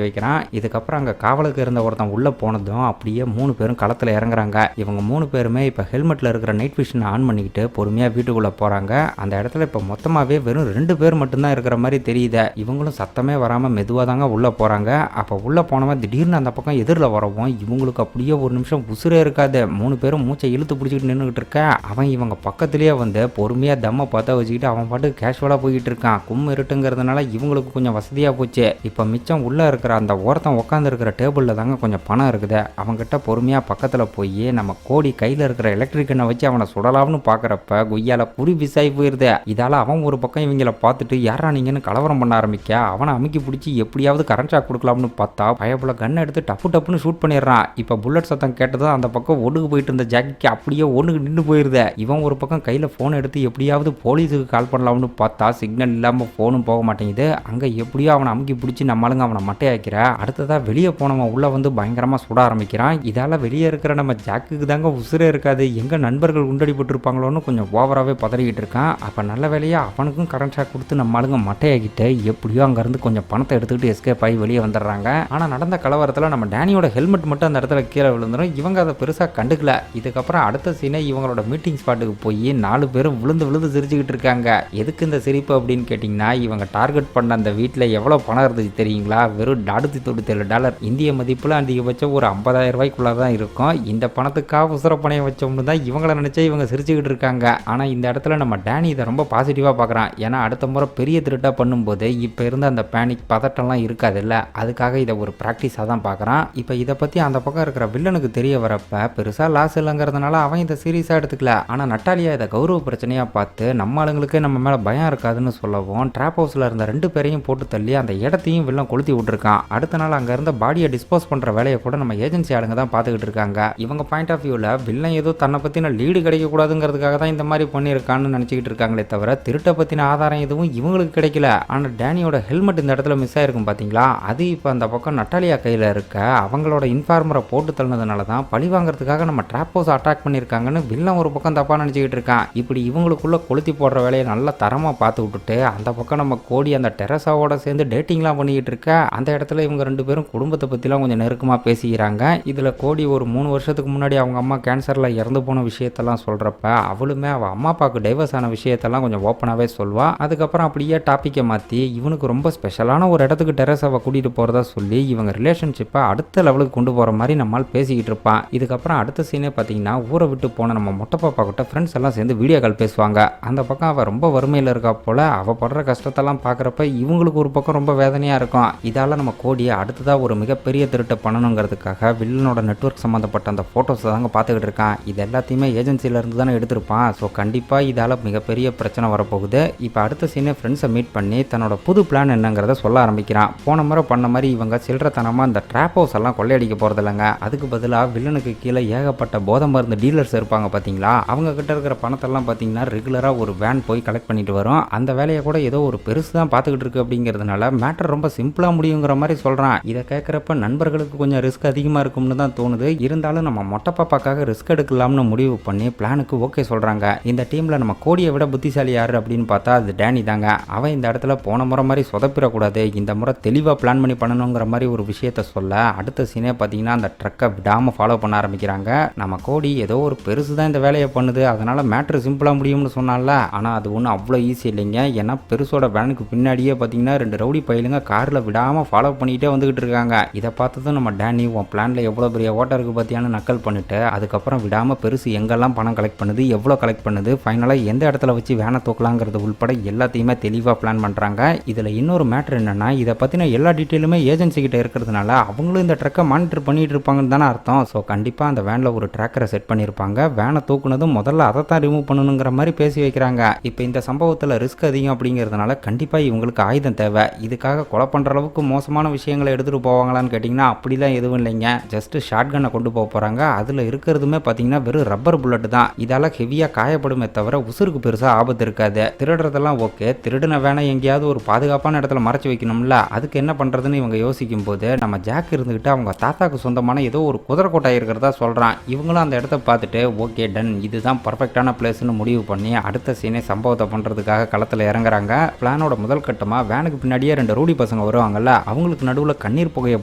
வைக்கிறான். இதுக்கப்புறம் அங்க காவலுக்கு இருந்த ஒருத்தன் உள்ள போனதும் அப்படியே 3 பேரும் களத்துல இறங்குறாங்க. இவங்க 3 பேருமே இப்ப ஹெல்மெட்ல இருக்கிற நைட் விஷன் ஆன் பண்ணிக்கிட்டு பொறுமையா வீட்டுக்குள்ள போறாங்க. அந்த இடத்துல இப்ப மொத்தமாவே வெறும் 2 பேர் மட்டும்தான் இருக்கிற மாதிரி தெரியுது. இவங்களும் சத்தமே வராம மெதுவா தாங்க உள்ள போறாங்க. அப்ப உள்ள போனவன் திடீர்னு அந்த பக்கம் எதிரில் வரவும் இவங்களுக்கு அப்படியே ஒரு நிமிஷம் உசுரே இருக்காது. 3 பேரும் மூச்சை இழுத்து பிடிச்சிக்கிட்டு நின்றுகிட்டு இருக்க, அவன் இவங்க பக்கத்திலேயே வந்து பொறுமையா தம்ம பார்த்தா வச்சுக்கிட்டு அவன் பாட்டு கேஷுவலா போயிட்டு இருக்கான். கும் இருட்டுங்கிறதுனால இவங்களுக்கு கொஞ்சம் வசதியா போச்சு. இப்ப மிச்சம் உள்ள இருக்கிற அந்த ஓரத்தன் உட்காந்து இருக்கிற டேபிள்ல தாங்க கொஞ்சம் பணம் இருக்குது. அவன்கிட்ட பொறுமையா பக்கத்துல போய் நம்ம கோடி கையில இருக்கிற எலக்ட்ரிக்கனை வச்சு அவனை சுடலாம்னு பாக்குறப்ப கொய்யால குறி விசாயி போயிருது. இதால அவன் ஒரு பக்கம் இவங்கள பார்த்துட்டு யாரா நீங்கன்னு கலவரம் பண்ண ஆரம்பிக்க, அவனை அமுக்கி பிடிச்சி எப்படியாவது கரண்ட் ஷாக் கொடுக்கலாம்னு பார்த்தா பயப்புல கன் எடுத்து டப்பு டப்புன்னு ஷூட் பண்ணிடுறான். இப்ப புல்லட் சத்தம் கேட்டதும் அந்த பக்கம் ஒடுக்கு போயிட்டு இருந்த ஜாக்கிக்கு அப்படியே ஒண்ணுக்கு நின்று போயிருது. இவன் ஒரு பக்கம் கையில போன் எடுத்து எப்படியாவது போலீஸுக்கு கால் பண்ணலாம்னு பார்த்தா சிக்னல் இல்லாம போனும் போக மாட்டேங்குது. அங்க எப்படியோ அவனை அமுக்கி பிடிச்சி நம்மளுங்க அவனை மட்டையாக்கிற. அடுத்ததா வெளியே போனவன் உள்ள வந்து பயங்கரமா சுட ஆரம்பிக்கிறான். இதால வெளியே இருக்கிற நம்ம ஜாக்குக்கு தாங்க உசுரே இருக்காது. எங்க நண்பர்கள் குண்டடிப்பட்டு இருப்பாங்களோன்னு கொஞ்சம் ஓவராகவே பதறிக்கிட்டு இருக்கான். அப்போ நல்ல வேலையா அவனுக்கும் கரண்ட் ஷாக் கொடுத்து நம்ம ஆளுங்க மட்டையாக்கிட்டு எப்படியோ அங்கேருந்து கொஞ்சம் பணத்தை எடுத்துக்கிட்டு எஸ்கேப் ஆகி வெளியே வந்துடுறாங்க. ஆனால் நடந்த கலவரத்தில் நம்ம டேனியோட ஹெல்மெட் மட்டும் அந்த இடத்துல கீழே விழுந்துடும். இவங்க அதை பெருசாக கண்டுக்கல. இதுக்கப்புறம் அடுத்த சீனே இவங்களோட மீட்டிங் ஸ்பாட்டுக்கு போய் 4 பேரும் விழுந்து விழுந்து சிரிச்சுக்கிட்டு இருக்காங்க. எதுக்கு இந்த சிரிப்பு அப்படின்னு கேட்டிங்கன்னா, இவங்க டார்கெட் பண்ண அந்த வீட்டில் எவ்வளோ பணம் இருந்துச்சு தெரியுங்களா? வெறும் $497. இந்திய மதிப்பில் அதிகபட்சம் ஒரு 50,000 ரூபாய்க்குள்ள தான் இருக்கும். இந்த பணத்துக்காக உசுர பணையம் வச்சோம்னு தான் இவங்கள நினைச்சா இவங்க சிரிச்சுக்கிட்டு இருக்காங்க. ஆனால் இந்த இடத்துல நம்ம டேனி இதை ரொம்ப பாசிட்டிவாக பார்க்குறான். ஏன்னா அடுத்த முறை பெரிய திருட்டா பண்ணும்போது இப்போ இருந்த அந்த பேனிக் பதட்டம்லாம் இருக்காது இல்லை, அதுக்காக இதை ஒரு ப்ராக்டிஸாக தான் பார்க்குறான். இப்போ இதை பற்றி அந்த பக்கம் இருக்கிற வில்லனுக்கு தெரிய வரப்ப பெருசாக லாஸ் இல்லைங்கிறதுனால அவன் இதை சீரியஸாக எடுத்துக்கல. ஆனால் நட்டாலியா இதை கௌரவ பிரச்சனையாக பார்த்து நம்ம ஆளுங்களுக்கே நம்ம மேலே பயம் இருக்காதுன்னு சொல்லவும் ட்ராப் ஹவுஸில் இருந்த 2 பேரையும் போட்டு தள்ளி அந்த இடத்தையும் வில்லன் கொளுத்தி விட்டுருக்கான். அடுத்த நாள் அங்கே இருந்த பாடியை டிஸ்போஸ் பண்ணுற வேலையை கூட நம்ம ஏஜென்சி ஆளுங்க தான் பார்த்துக்கிட்டு இருக்காங்க. இவங்க பாயிண்ட் ஆஃப் வியூவில் வில்லன் ஏதோ தன்னை பற்றின லீடு கிடைக்கக்கூடாதுங்கிறதுக்காக தான் இந்த மாதிரி பண்ணியிருக்கான்னு நினச்சிக்கிட்டு இருக்காங்களே தவிர திருட்டை பற்றின ஆதாரம் எதுவும் இவங்களுக்கு கிடைக்கல. ஆனால் டேனியோட ஹெல்மெட் இந்த இடத்துல மிஸ் ஆயிருக்கும் பார்த்தீங்களா, அது இப்போ அந்த பக்கம் நட்டாலியா கையில் இருக்க அவங்களோட இன்ஃபார்மரை போட்டு தள்ளினதுனால தான் பழி வாங்குறதுக்காக நம்ம ட்ராப் ஹவுஸ் அட்டாக் பண்ணியிருக்காங்கன்னு வில்லன் ஒரு பக்கம் தப்பாக நினச்சிக்கிட்டு இருக்கான். இப்படி இவங்களுக்குள்ள கொளுத்தி போடுற வேலையை நல்லா தரமாக பார்த்து விட்டுட்டு அந்த பக்கம் நம்ம கோடி அந்த டெரஸாவோட சேர்ந்து டேட்டிங்லாம் பண்ணிக்கிட்டு இருக்க அந்த இடத்துல இவங்க 2 பேரும் குடும்பத்தை பற்றிலாம் கொஞ்சம் நெருக்கமாக பேசிக்கிறாங்க. இதில் கோடி ஒரு 3 வருஷத்துக்கு முன்னாடி அவங்க அம்மா கேன்சரில் இறந்து போன விஷயத்தெல்லாம் சொல்கிறப்ப அவளுமே அவள் அம்மா அப்பாவுக்கு டைவர்ஸ் ஆன விஷயத்தெல்லாம் கொஞ்சம் ஓப்பனாகவே சொல்வா. அதுக்கப்புறம் அப்படியே டாப்பிக்கை மாற்றி இவனுக்கு ரொம்ப ஸ்பெஷலான ஒரு இடத்துக்கு டெரஸாவை கூட்டிகிட்டு போகிறதா சொல்லி இவங்க ரிலேஷன்ஷிப்பை அடுத்த லெவலுக்கு கொண்டு போகிற மாதிரி நம்மால் பேசிக்கிட்டு இருப்பான். இதுக்கப்புறம் அடுத்த சீனே பார்த்தீங்கன்னா ஊரை விட்டு போன நம்ம மொட்டை பாப்பா கிட்ட ஃப்ரெண்ட்ஸ் எல்லாம் சேர்ந்து வீடியோ கால் பேசுவாங்க. அந்த பக்கம் அவள் ரொம்ப வறுமையில் இருக்கா போல். அவள் படுற கஷ்டத்தெல்லாம் பார்க்குறப்ப இவங்களுக்கு ஒரு பக்கம் ரொம்ப வேதனையாக இருக்கும். இதால் நம்ம கோடியை அடுத்ததாக ஒரு மிகப்பெரிய திருட்டை பண்ணணுங்கிறதுக்காக வில்லனோட நெட்வொர்க் சம்மந்தப்பட்ட அந்த ஃபோட்டோஸை தாங்க பார்த்துக்கிட்டு இருக்கான். இது எல்லாத்தையுமே ஏஜென்சியிலேருந்து தானே எடுத்திருப்பான். ஸோ கண்டிப்பாக இதால் மிகப்பெரிய பிரச்சனை வரப்போகுது. இப்போ அடுத்த சீனே ஃப்ரெண்ட்ஸை மீட் பண்ணி தன்னோட புது பிளான் என்னங்கிறத சொல்ல ஆரம்பிக்கிறான். போன முறை பண்ண மாதிரி இவங்க சில்லறத்தனமாக இந்த ட்ராப் ஹவுஸ் எல்லாம் கொள்ளையடிக்க போகிறது இல்லைங்க. அதுக்கு பதிலாக வில்லனுக்கு கீழே ஏகப்பட்ட போதை மருந்து டீலர்ஸ் இருப்பாங்க பார்த்தீங்களா, அவங்க கிட்ட இருக்கிற பணத்தெல்லாம் பார்த்தீங்கன்னா ரெகுலராக ஒரு வேன் போய் கலெக்ட் பண்ணிட்டு வரும். அந்த வேலையை கூட ஏதோ ஒரு பெருசு தான் பார்த்துக்கிட்டு இருக்கு அப்படிங்கிறதுனால மேட்டர் ரொம்ப சிம்பிளாக முடியுங்கிற மாதிரி சொல்கிறான். இதை கேட்குறப்ப நண்பர்களுக்கு கொஞ்சம் ரிஸ்க் அதிகமாக இருக்கும்னு தான் தோணுது. இருந்தாலும் நம்ம மொட்டை பாப்பாக்காக ரிஸ்க் எடுக்கலாம்னு முடிவு பண்ணி பிளானுக்கு ஓகே சொல்கிறாங்க. இந்த டீமில் நம்ம கோடியை விட புத்திசாலி யார் அப்படின்னு பார்த்தா அது டேனி தாங்க. அவன் இந்த இடத்துல போன முறை மாதிரி சொதப்பிடக்கூடாது, இந்த முறை தெளிவாக பிளான் பண்ணி பண்ணணுங்கிற மாதிரி ஒரு விஷயத்த சொல்ல அடுத்த சீனே பார்த்தீங்கன்னா அந்த ட்ரக்கை விடாமல் ஃபாலோ பண்ண ஆரம்பிக்கிறாங்க. நம்ம கோடி ஏதோ ஒரு பெருசு தான் இந்த வேலையை பண்ணுது, அதனால மேட்ரு சிம்பிளாக முடியும்னு சொன்னால, ஆனால் அது ஒன்றும் அவ்வளோ ஈஸி இல்லைங்க. ஏன்னா பெருசோட வேனுக்கு பின்னாடியே பார்த்தீங்கன்னா 2 ரவுடி பயிலுங்க காரில் விடாமல் ஃபாலோ பண்ணிகிட்டே வந்துகிட்டு இருக்காங்க. இதை பார்த்ததும் நம்ம டேனி உன் பிளானில் எவ்வளோ பெரிய ஓட்டர் இருக்கு பார்த்தியான்னு நக்கல் பண்ணிட்டு அதுக்கப்புறம் விடாமல் பெருசு எங்கெல்லாம் பணம் கலெக்ட் பண்ணுது, எவ்வளோ கலெக்ட் பண்ணுது, ஃபைனலாக எந்த இடத்துல வச்சு வேனை தூக்கலாங்கிறது உள்பட எல்லாத்தையுமே தெளிவாக பிளான் பண்ணுறாங்க. இதில் இன்னொரு மேட்ரு என்னென்னா, இதை பற்றின எல்லா டீட்டெயிலுமே ஏஜென்சி கிட்ட இருக்கிறதுனால அவங்களும் இந்த ட்ரக்கை மானிட்டர் பண்ணிட்டு இருப்பாங்கன்னு தானே அர்த்தம். ஸோ கண்டிப்பாக அந்த வேனில் ஒரு ட்ராக்கரை செட் பண்ணியிருப்பாங்க. வேனை தூக்குனதும் முதல்ல அதை தான் ரிமூவ் பண்ணணுங்கிற மாதிரி பேசி வைக்கிறாங்க. இப்போ இந்த சம்பவத்தில் ரிஸ்க் அதிகம் அப்படிங்கிறதுனால கண்டிப்பாக இவங்களுக்கு ஆயுதம் தேவை. இதுக்காக கொலை பண்ணுற அளவுக்கு மோசமான விஷயங்களை எடுத்துட்டு போவாங்களான்னு கேட்டிங்கன்னா அப்படிலாம் எதுவும் இல்லைங்க. ஜஸ்ட் ஷார்ட் கன்னை கொண்டு போக போறாங்க. அதுல இருக்கிறதுமே பார்த்தீங்கன்னா வெறும் ரப்பர் புல்லட் தான். இதால ஹெவியா காயப்படுமே தவிர உசுருக்கு பெருசா ஆபத்து இருக்காது. திருடுறதெல்லாம் ஓகே, திருடின வேணா எங்கேயாவது ஒரு பாதுகாப்பான இடத்துல மறைச்சு வைக்கணும்ல, அதுக்கு என்ன பண்றதுன்னு இவங்க யோசிக்கும் போது நம்ம ஜாக் இருந்துகிட்டு அவங்க தாத்தாக்கு சொந்தமான ஏதோ ஒரு குதிரை கொட்டாய் இருக்கிறதா சொல்றான். இவங்களும் அந்த இடத்த பார்த்துட்டு ஓகே டன், இதுதான் பர்ஃபெக்டான பிளேஸ்னு முடிவு பண்ணி அடுத்த சீனே சம்பவத்தை பண்றதுக்காக களத்துல இறங்குறாங்க. பிளானோட முதல் கட்டமா வேனுக்கு பின்னாடியே 2 ரவுடி பசங்க வருவாங்கல்ல, அவங்களுக்கு நடுவில் கண்ணீர் புகையை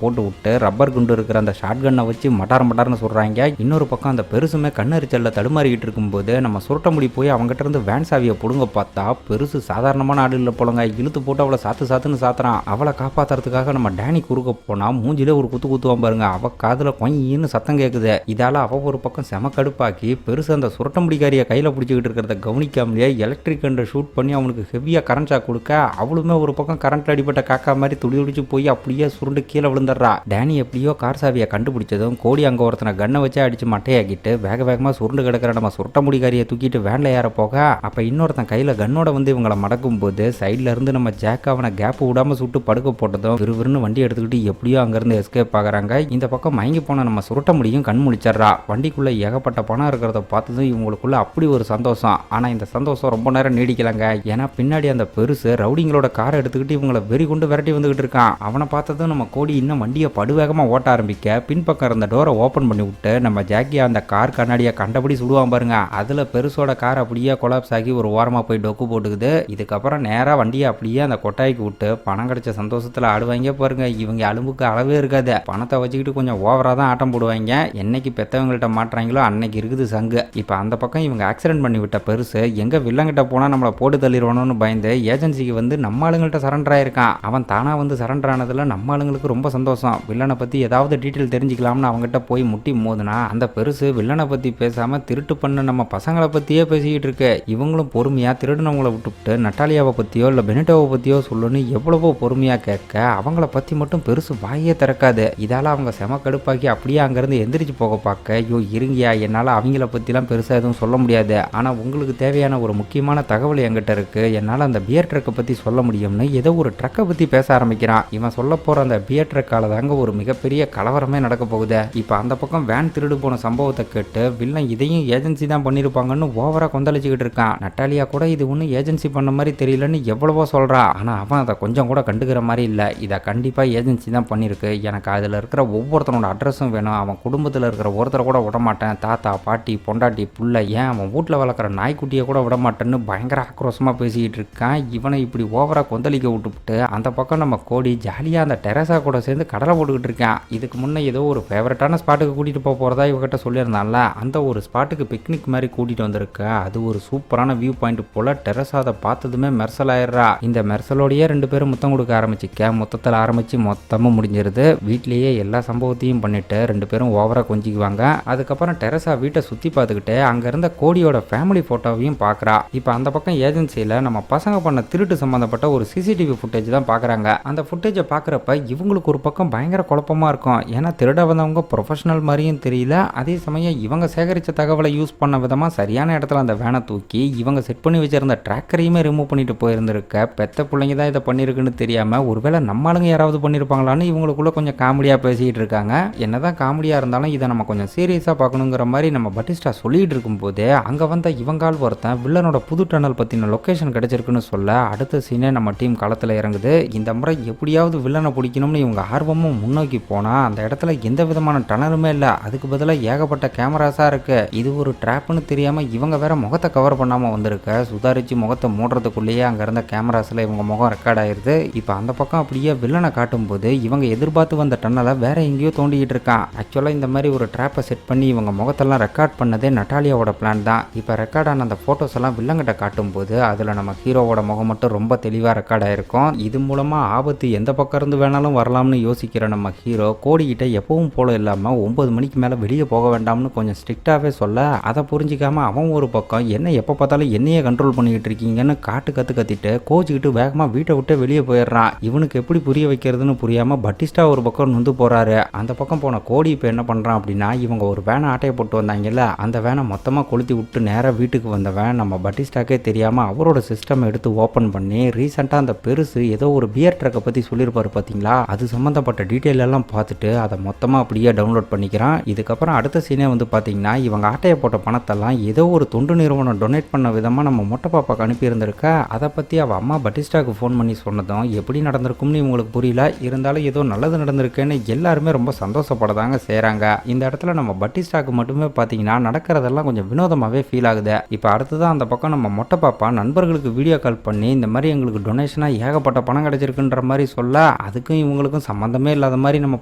போட்டு விட்டு ரப்பர் குண்டு இருக்கிற அந்த ஷார்ட் கன்னை வச்சு மட்டார்னு சொல்றாங்க. இன்னொரு பக்கம் அந்த பெருசுமே கண்ணரிச்சல்ல தடுமாறிக்கிட்டு இருக்கும்போது நம்ம சுருட்ட முடி போய் அவங்ககிட்ட இருந்து வேன் சாவியை புடுங்க பார்த்தா பெருசு சாதாரணமான ஆடு இல்லை போலங்க. இழுத்து போட்டு அவளை சாத்துன்னு சாத்துறான். அவளை காப்பாத்துறதுக்காக நம்ம டேனி குறுக்க போனா மூஞ்சிலே ஒரு குத்துவான் பாருங்க. அவ காதுல கொயின்னு சத்தம் கேட்குது. இதால அவ ஒரு பக்கம் செம கடுப்பாக்கி பெருசு அந்த சுருட்ட முடிக்காரிய கையில பிடிச்சிக்கிட்டு இருக்கிறத கவனிக்காமலேயே எலக்ட்ரிக் கண்டை ஷூட் பண்ணி அவனுக்கு ஹெவியா கரண்ட் ஷாக் கொடுக்க அவளுமே ஒரு பக்கம் கரண்ட்ல அடிப்பட்ட காக்கா மாதிரி துடிச்சு போய் அப்படியே சுருண்டு கீழே விழுந்துடுறா. டேனி எப்படியோ கார் சாவியை கண்டுபிடிச்சதும் கோடி அங்க ஒருத்தனை கண்ணை வச்சு அடிச்சு மட்டையாக்கிட்டு வேகமா சுருண்டு கிடக்கிற நம்ம சுருட்ட முடிக்காரியை தூக்கிட்டு வேன்ல ஏற போக அப்ப இன்னொருத்தன் கையில கண்ணோட வந்து இவங்களை மடக்கும் போது சைட்ல இருந்து நம்ம ஜாக் அவனை கேப் விடாம சுட்டு படுக்க போட்டதும் விறுவிறுன்னு வண்டி எடுத்துக்கிட்டு எப்படியோ அங்கிருந்து எஸ்கேப் ஆகுறாங்க. இந்த பக்கம் மயங்கி போன நம்ம சுருட்ட முடியும் கண் முழிச்சிடறா. வண்டிக்குள்ள ஏகப்பட்ட பணம் இருக்கிறத பார்த்ததும் இவங்களுக்குள்ள அப்படி ஒரு சந்தோஷம். ஆனா இந்த சந்தோஷம் ரொம்ப நேரம் நீடிக்கலங்க. ஏன்னா பின்னாடி அந்த பெருசு ரவுடிங்களோட காரை எடுத்துக்கிட்டு இவங்களை வெறி கொண்டு விரட்டி வந்துகிட்டு இருக்கான். அவனை பார்த்ததும் நம்ம கோடி இன்னும் வண்டியை படுவேகமா ஓட்ட ஆரம்பிக்க பின்பக்கம் இருந்த டோரை ஓபன் பண்ணி விட்டு நம்ம ஜாக்கி அந்த கார் கண்ணாடியை கண்டபடி சுடுவான் பாருங்க. அதுல பெருசோட கார் அப்படியே கொலாப்ஸ் ஆகி ஒரு ஓரமா போய் டொக்கு போட்டுக்குது. இதுக்கப்புறம் நேரா வண்டியை அப்படியே அந்த கொட்டாய்க்கு விட்டு பணம் கிடைச்ச சந்தோஷத்துல ஆடுவாங்க பாருங்க. இவங்க அலும்புக்கு அளவே இருக்காது. பணத்தை வச்சுக்கிட்டு கொஞ்சம் ஓவரா தான் ஆட்டம் போடுவாங்க. என்னைக்கு பெத்தவங்கள்ட்ட மாட்டுறாங்களோ அன்னைக்கு இருக்குது சங்கு. இப்ப அந்த பக்கம் இவங்க ஆக்சிடென்ட் பண்ணி விட்ட பெருசு எங்க வில்லங்கிட்ட போனா நம்மளை போட்டு தள்ளிடுவானு பயந்து ஏஜென்சிக்கு வந்து நம்ம ஆளுங்கள்ட்ட சரண்டர் ஆயிருக்கான். அவன் தானா வந்து சரண்டர் ஆனதுல நம்ம ஆளுங்களுக்கு ரொம்ப சந்தோஷம். வில்லனை பத்தி ஏதாவது டீட்டெயில் தெரிஞ்சுக்கலாம்னு அவங்ககிட்ட போய் முட்டி மோதுனா அந்த பெருசு வில்லனை பத்தி பேசாம திருட்டு பண்ண நம்ம பசங்களை பத்தியே பேசிக்கிட்டு இருக்கு. இவங்களும் பொறுமையா திருடினவங்களை விட்டுவிட்டு நட்டாலியாவை பத்தியோ இல்ல பெனிட்டோவை பத்தியோ சொல்லுன்னு எவ்வளவோ பொறுமையா கேட்க அவங்கள பத்தி மட்டும் பெருசு வாயே திறக்காது. இதால அவங்க செம கடுப்பாக்கி அப்படியே அங்கிருந்து எந்திரிச்சு போக பார்க்க ஐயோ இருங்கியா, என்னால அவங்கள பத்திலாம் பெருசா எதுவும் சொல்ல முடியாது. ஆனா உங்களுக்கு தேவையான ஒரு முக்கியமான தகவல் என்கிட்ட இருக்கு. என்னால அந்த பியர் ட்ரக்கை பத்தி சொல்ல முடியும்னு ஏதோ ஒரு ட்ரக்கை பத்தி பேச ஆரம்பிக்கிறான். இவன் சொல்ல போற அந்த பியர் ட்ரக்கால தாங்க ஒரு மிகப்பெரிய கலவரமே நடக்க போகுது. இப்ப அந்த பக்கம் வேன் திருடு போன சம்பவத்தை கேட்டு வில்லன் இதையும் ஏஜென்சி தான் பண்ணிருப்பாங்கன்னு ஓவரா கொந்தளிச்சுக்கிட்டு இருக்கான். நட்டாலியா கூட இது ஒன்னும் ஏஜென்சி பண்ண மாதிரி தெரியலன்னு எவ்வளவோ சொல்றா. ஆனா அவன் அதை கொஞ்சம் கூட கண்டுக்கிற மாதிரி இல்ல. இதை கண்டிப்பா ஏஜென்சி தான் பண்ணிருக்கு. எனக்கு அதுல இருக்கிற ஒவ்வொருத்தனோட அட்ரஸும் வேணும். அவன் குடும்பத்துல இருக்கிற ஒருத்தரை கூட விட மாட்டேன். தாத்தா பாட்டி பொண்டாட்டி புள்ள ஏன் அவன் வீட்டில் வளர்க்குற நாய்க்குட்டியை கூட விட மாட்டேன்னு பயங்கர ஆக்ரோஷமா பேசிக்கிட்டு இருக்கான். இவனை இப்படி ஓவரா கொந்தளிக்க விட்டுவிட்டு அந்த பக்கம் நம்ம கோடி ஜாலியா அந்த டெரசா கூட சேர்ந்து கடலை போட்டுக்கிட்டு இருக்கான். இதுக்கு முன்னே ஏதோ ஒரு ஃபேவரட்டான ஸ்பாட்டுக்கு கூட்டிட்டு போறதா இவகிட்ட சொல்லியிருந்தான்ல, அந்த ஒரு ஸ்பாட்டுக்கு பிக்னிக் மாதிரி கூட்டிட்டு வந்திருக்க. அது ஒரு சூப்பரான வியூ பாயிண்ட் போல. டெரசா அதை பார்த்ததுமே மெர்சல் ஆயிடுறா. இந்த மெர்சலோடையே 2 பேரும் முத்தம் கொடுக்க ஆரம்பிச்சுக்க மொத்தத்தில் ஆரம்பிச்சு மொத்தமும் முடிஞ்சிருது. வீட்லயே எல்லா சம்பவத்தையும் பண்ணிட்டு 2 பேரும் ஓவரா கொஞ்சிக்குவாங்க. அதுக்கப்புறம் டெரசா வீட்டை சுத்தி பார்த்துக்கிட்டு அங்க இருந்த கோடியோட ஃபேமிலி போட்டோவையும் பார்க்கறா. இப்போ அந்த பக்கம் ஏஜென்சியில நம்ம பசங்க பண்ண திருட்டு சம்பந்தப்பட்ட ஒரு சிசிடிவி ஃபுட்டேஜ் தான் பார்க்குறாங்க. அந்த ஃபுட்டேஜை பார்க்குறப்ப இவங்களுக்கு ஒரு பக்கம் பயங்கர குழப்பமா இருக்கும். ஏன்னா திருட வந்தவங்க ப்ரொஃபஷனல் மாதிரியும் தெரியல. அதே சமயம் இவங்க சேகரித்த தகவலை யூஸ் பண்ண விதமாக சரியான இடத்துல அந்த வேனை தூக்கி இவங்க செட் பண்ணி வச்சிருந்த ட்ராக்கரையுமே ரிமூவ் பண்ணிட்டு போயிருந்திருக்க. பெத்த பிள்ளைங்க தான் இதை பண்ணியிருக்குன்னு தெரியாம ஒருவேளை நம்ம ஆளுங்க யாராவது பண்ணியிருப்பாங்களான்னு இவங்களுக்குள்ள கொஞ்சம் காமெடியாக பேசிக்கிட்டு இருக்காங்க. என்னதான் காமெடியாக இருந்தாலும் இதை நம்ம கொஞ்சம் சீரியஸாக பார்க்கணுங்கிற மாதிரி நம்ம பட்டிஸ்டா சொல்லிட்டு இருக்கும்போது அங்கே வந்த இவங்கால் ஒருத்தன் வில்லனோட புது டனல் பற்றின லொக்கேஷன் கிடைச்சிருக்குன்னு சொல்ல அடுத்த சீனே நம்ம டீம் களத்தில் இறங்குது. இந்த முறை எப்படியாவது வில்லனை பிடிக்கணும்னு இவங்க ஆர்வமும் முன்னோக்கி போனால் அந்த இடத்துல எந்த விதமான டனலுமே இல்லை. அதுக்கு பதிலாக ஏகப்பட்ட கேமராஸாக இருக்கு. இது ஒரு ட்ராப்னு தெரியாமல் இவங்க வேற முகத்தை கவர் பண்ணாமல் வந்திருக்க. சுதாரிச்சு முகத்தை மூடுறதுக்குள்ளேயே அங்கே இருந்த கேமராஸில் இவங்க முகம் ரெக்கார்ட் ஆயிருது. இப்போ அந்த பக்கம் அப்படியே வில்லனை காட்டும்போது இவங்க எதிர்பார்த்து வந்த டன்னலை வேற எங்கேயோ தோண்டிக்கிட்டு இருக்கான். ஆக்சுவலாக இந்த மாதிரி ஒரு ட்ராப்பை செட் பண்ணி இவங்க முகத்தெல்லாம் ரெக்கார்ட் பண்ணதே நட்டாலியாவோட பிளான் தான். இப்போ ரெக்கார்ட் ஆன அந்த ஃபோட்டோஸ் எல்லாம் வில்லங்கிட்ட காட்டும்போது அதில் நம்ம ஹீரோவோட முகம் மட்டும் ரொம்ப தெளிவாக ரெக்கார்ட் ஆயிருக்கும். இது மூலமாக ஆபத்து எந்த பக்கம் இருந்து வேணாலும் வரலாம்னு யோசிக்கிற நம்ம ஹீரோ கோடிக்கிட்ட எப்பவும் போல இல்லாமல் 9 மணிக்கு மேலே வெளியே போக வேண்டாம்னு கொஞ்சம் ஸ்ட்ரிக்டாகவே சொல்ல அதை புரிஞ்சிக்காம அவன் ஒரு பக்கம் என்ன எப்போ பார்த்தாலும் என்னையே கண்ட்ரோல் பண்ணிக்கிட்டு இருக்கீங்கன்னு கத்திட்டு கோச்சிக்கிட்டு வேகமாக வீட்டை விட்டு வெளியே போயிடுறான். இவனுக்கு எப்படி புரிய வைக்கிறதுன்னு புரியாமல் பட்டிஸ்டா ஒரு பக்கம் நொந்து போறாரு. அந்த பக்கம் போன கோடி இப்போ என்ன பண்ணுறான் அப்படின்னா இவங்க ஒரு வேனை ஆட்டையை போட்டு வந்தாங்கல்ல, அந்த வேனை மொத்தமாக கொளுத்தி விட்டு நேராக வீட்டுக்கு வந்த வேன் நம்ம பட்டிஸ்டாக்கே தெரியாமல் அவரோட சிஸ்டம் எடுத்து ஓப்பன் பண்ணி ரீசெண்டாக அந்த பெருசு ஏதோ ஒரு பியர் ட்ரக்கை பற்றி சொல்லியிருப்பாரு பார்த்தீங்களா, அது சம்மந்தப்பட்ட டீட்டெயில் எல்லாம் பார்த்துட்டு அதை மொத்தமாக அப்படியே டவுன்லோட் பண்ணிக்கிறான். இதுக்கப்புறம் அடுத்த சீனே வந்து பார்த்தீங்கன்னா, இவங்க ஆட்டையை போட்ட பணத்தெல்லாம் ஏதோ ஒரு தொண்டு நிறுவனம் டொனேட் பண்ண விதமாக நம்ம மொட்டை பாப்பாக்கு அனுப்பியிருந்திருக்க. அதை பற்றி அவள் அம்மா பட்டிஸ்டாக்கு ஃபோன் பண்ணி சொன்னதும் எப்படி நடந்திருக்கும்னு இவங்களுக்கு புரியல. இருந்தாலும் ஏதோ நல்லது நடந்திருக்குன்னு எல்லாருமே ரொம்ப சந்தோஷப்படதாங்க செய்கிறாங்க. இந்த இடத்துல நம்ம பட்டிஸ்டாக்கு மட்டுமே பார்த்தீங்கன்னா நடக்கிறதெல்லாம் கொஞ்சம் வினோதமாகவே ஃபீல் ஆகுது. இப்போ அடுத்ததான் அந்த பக்கம் நம்ம மொட்டை பாப்பா நண்பர்களுக்கு வீடியோ கால் பண்ணி இந்த மாதிரி எங்களுக்கு டொனேஷனாக ஏகப்பட்ட பணம் கிடைச்சிருக்குன்ற மாதிரி சொல்ல, அதுக்கும் இவங்களுக்கும் சம்மந்தமே இல்லாத மாதிரி நம்ம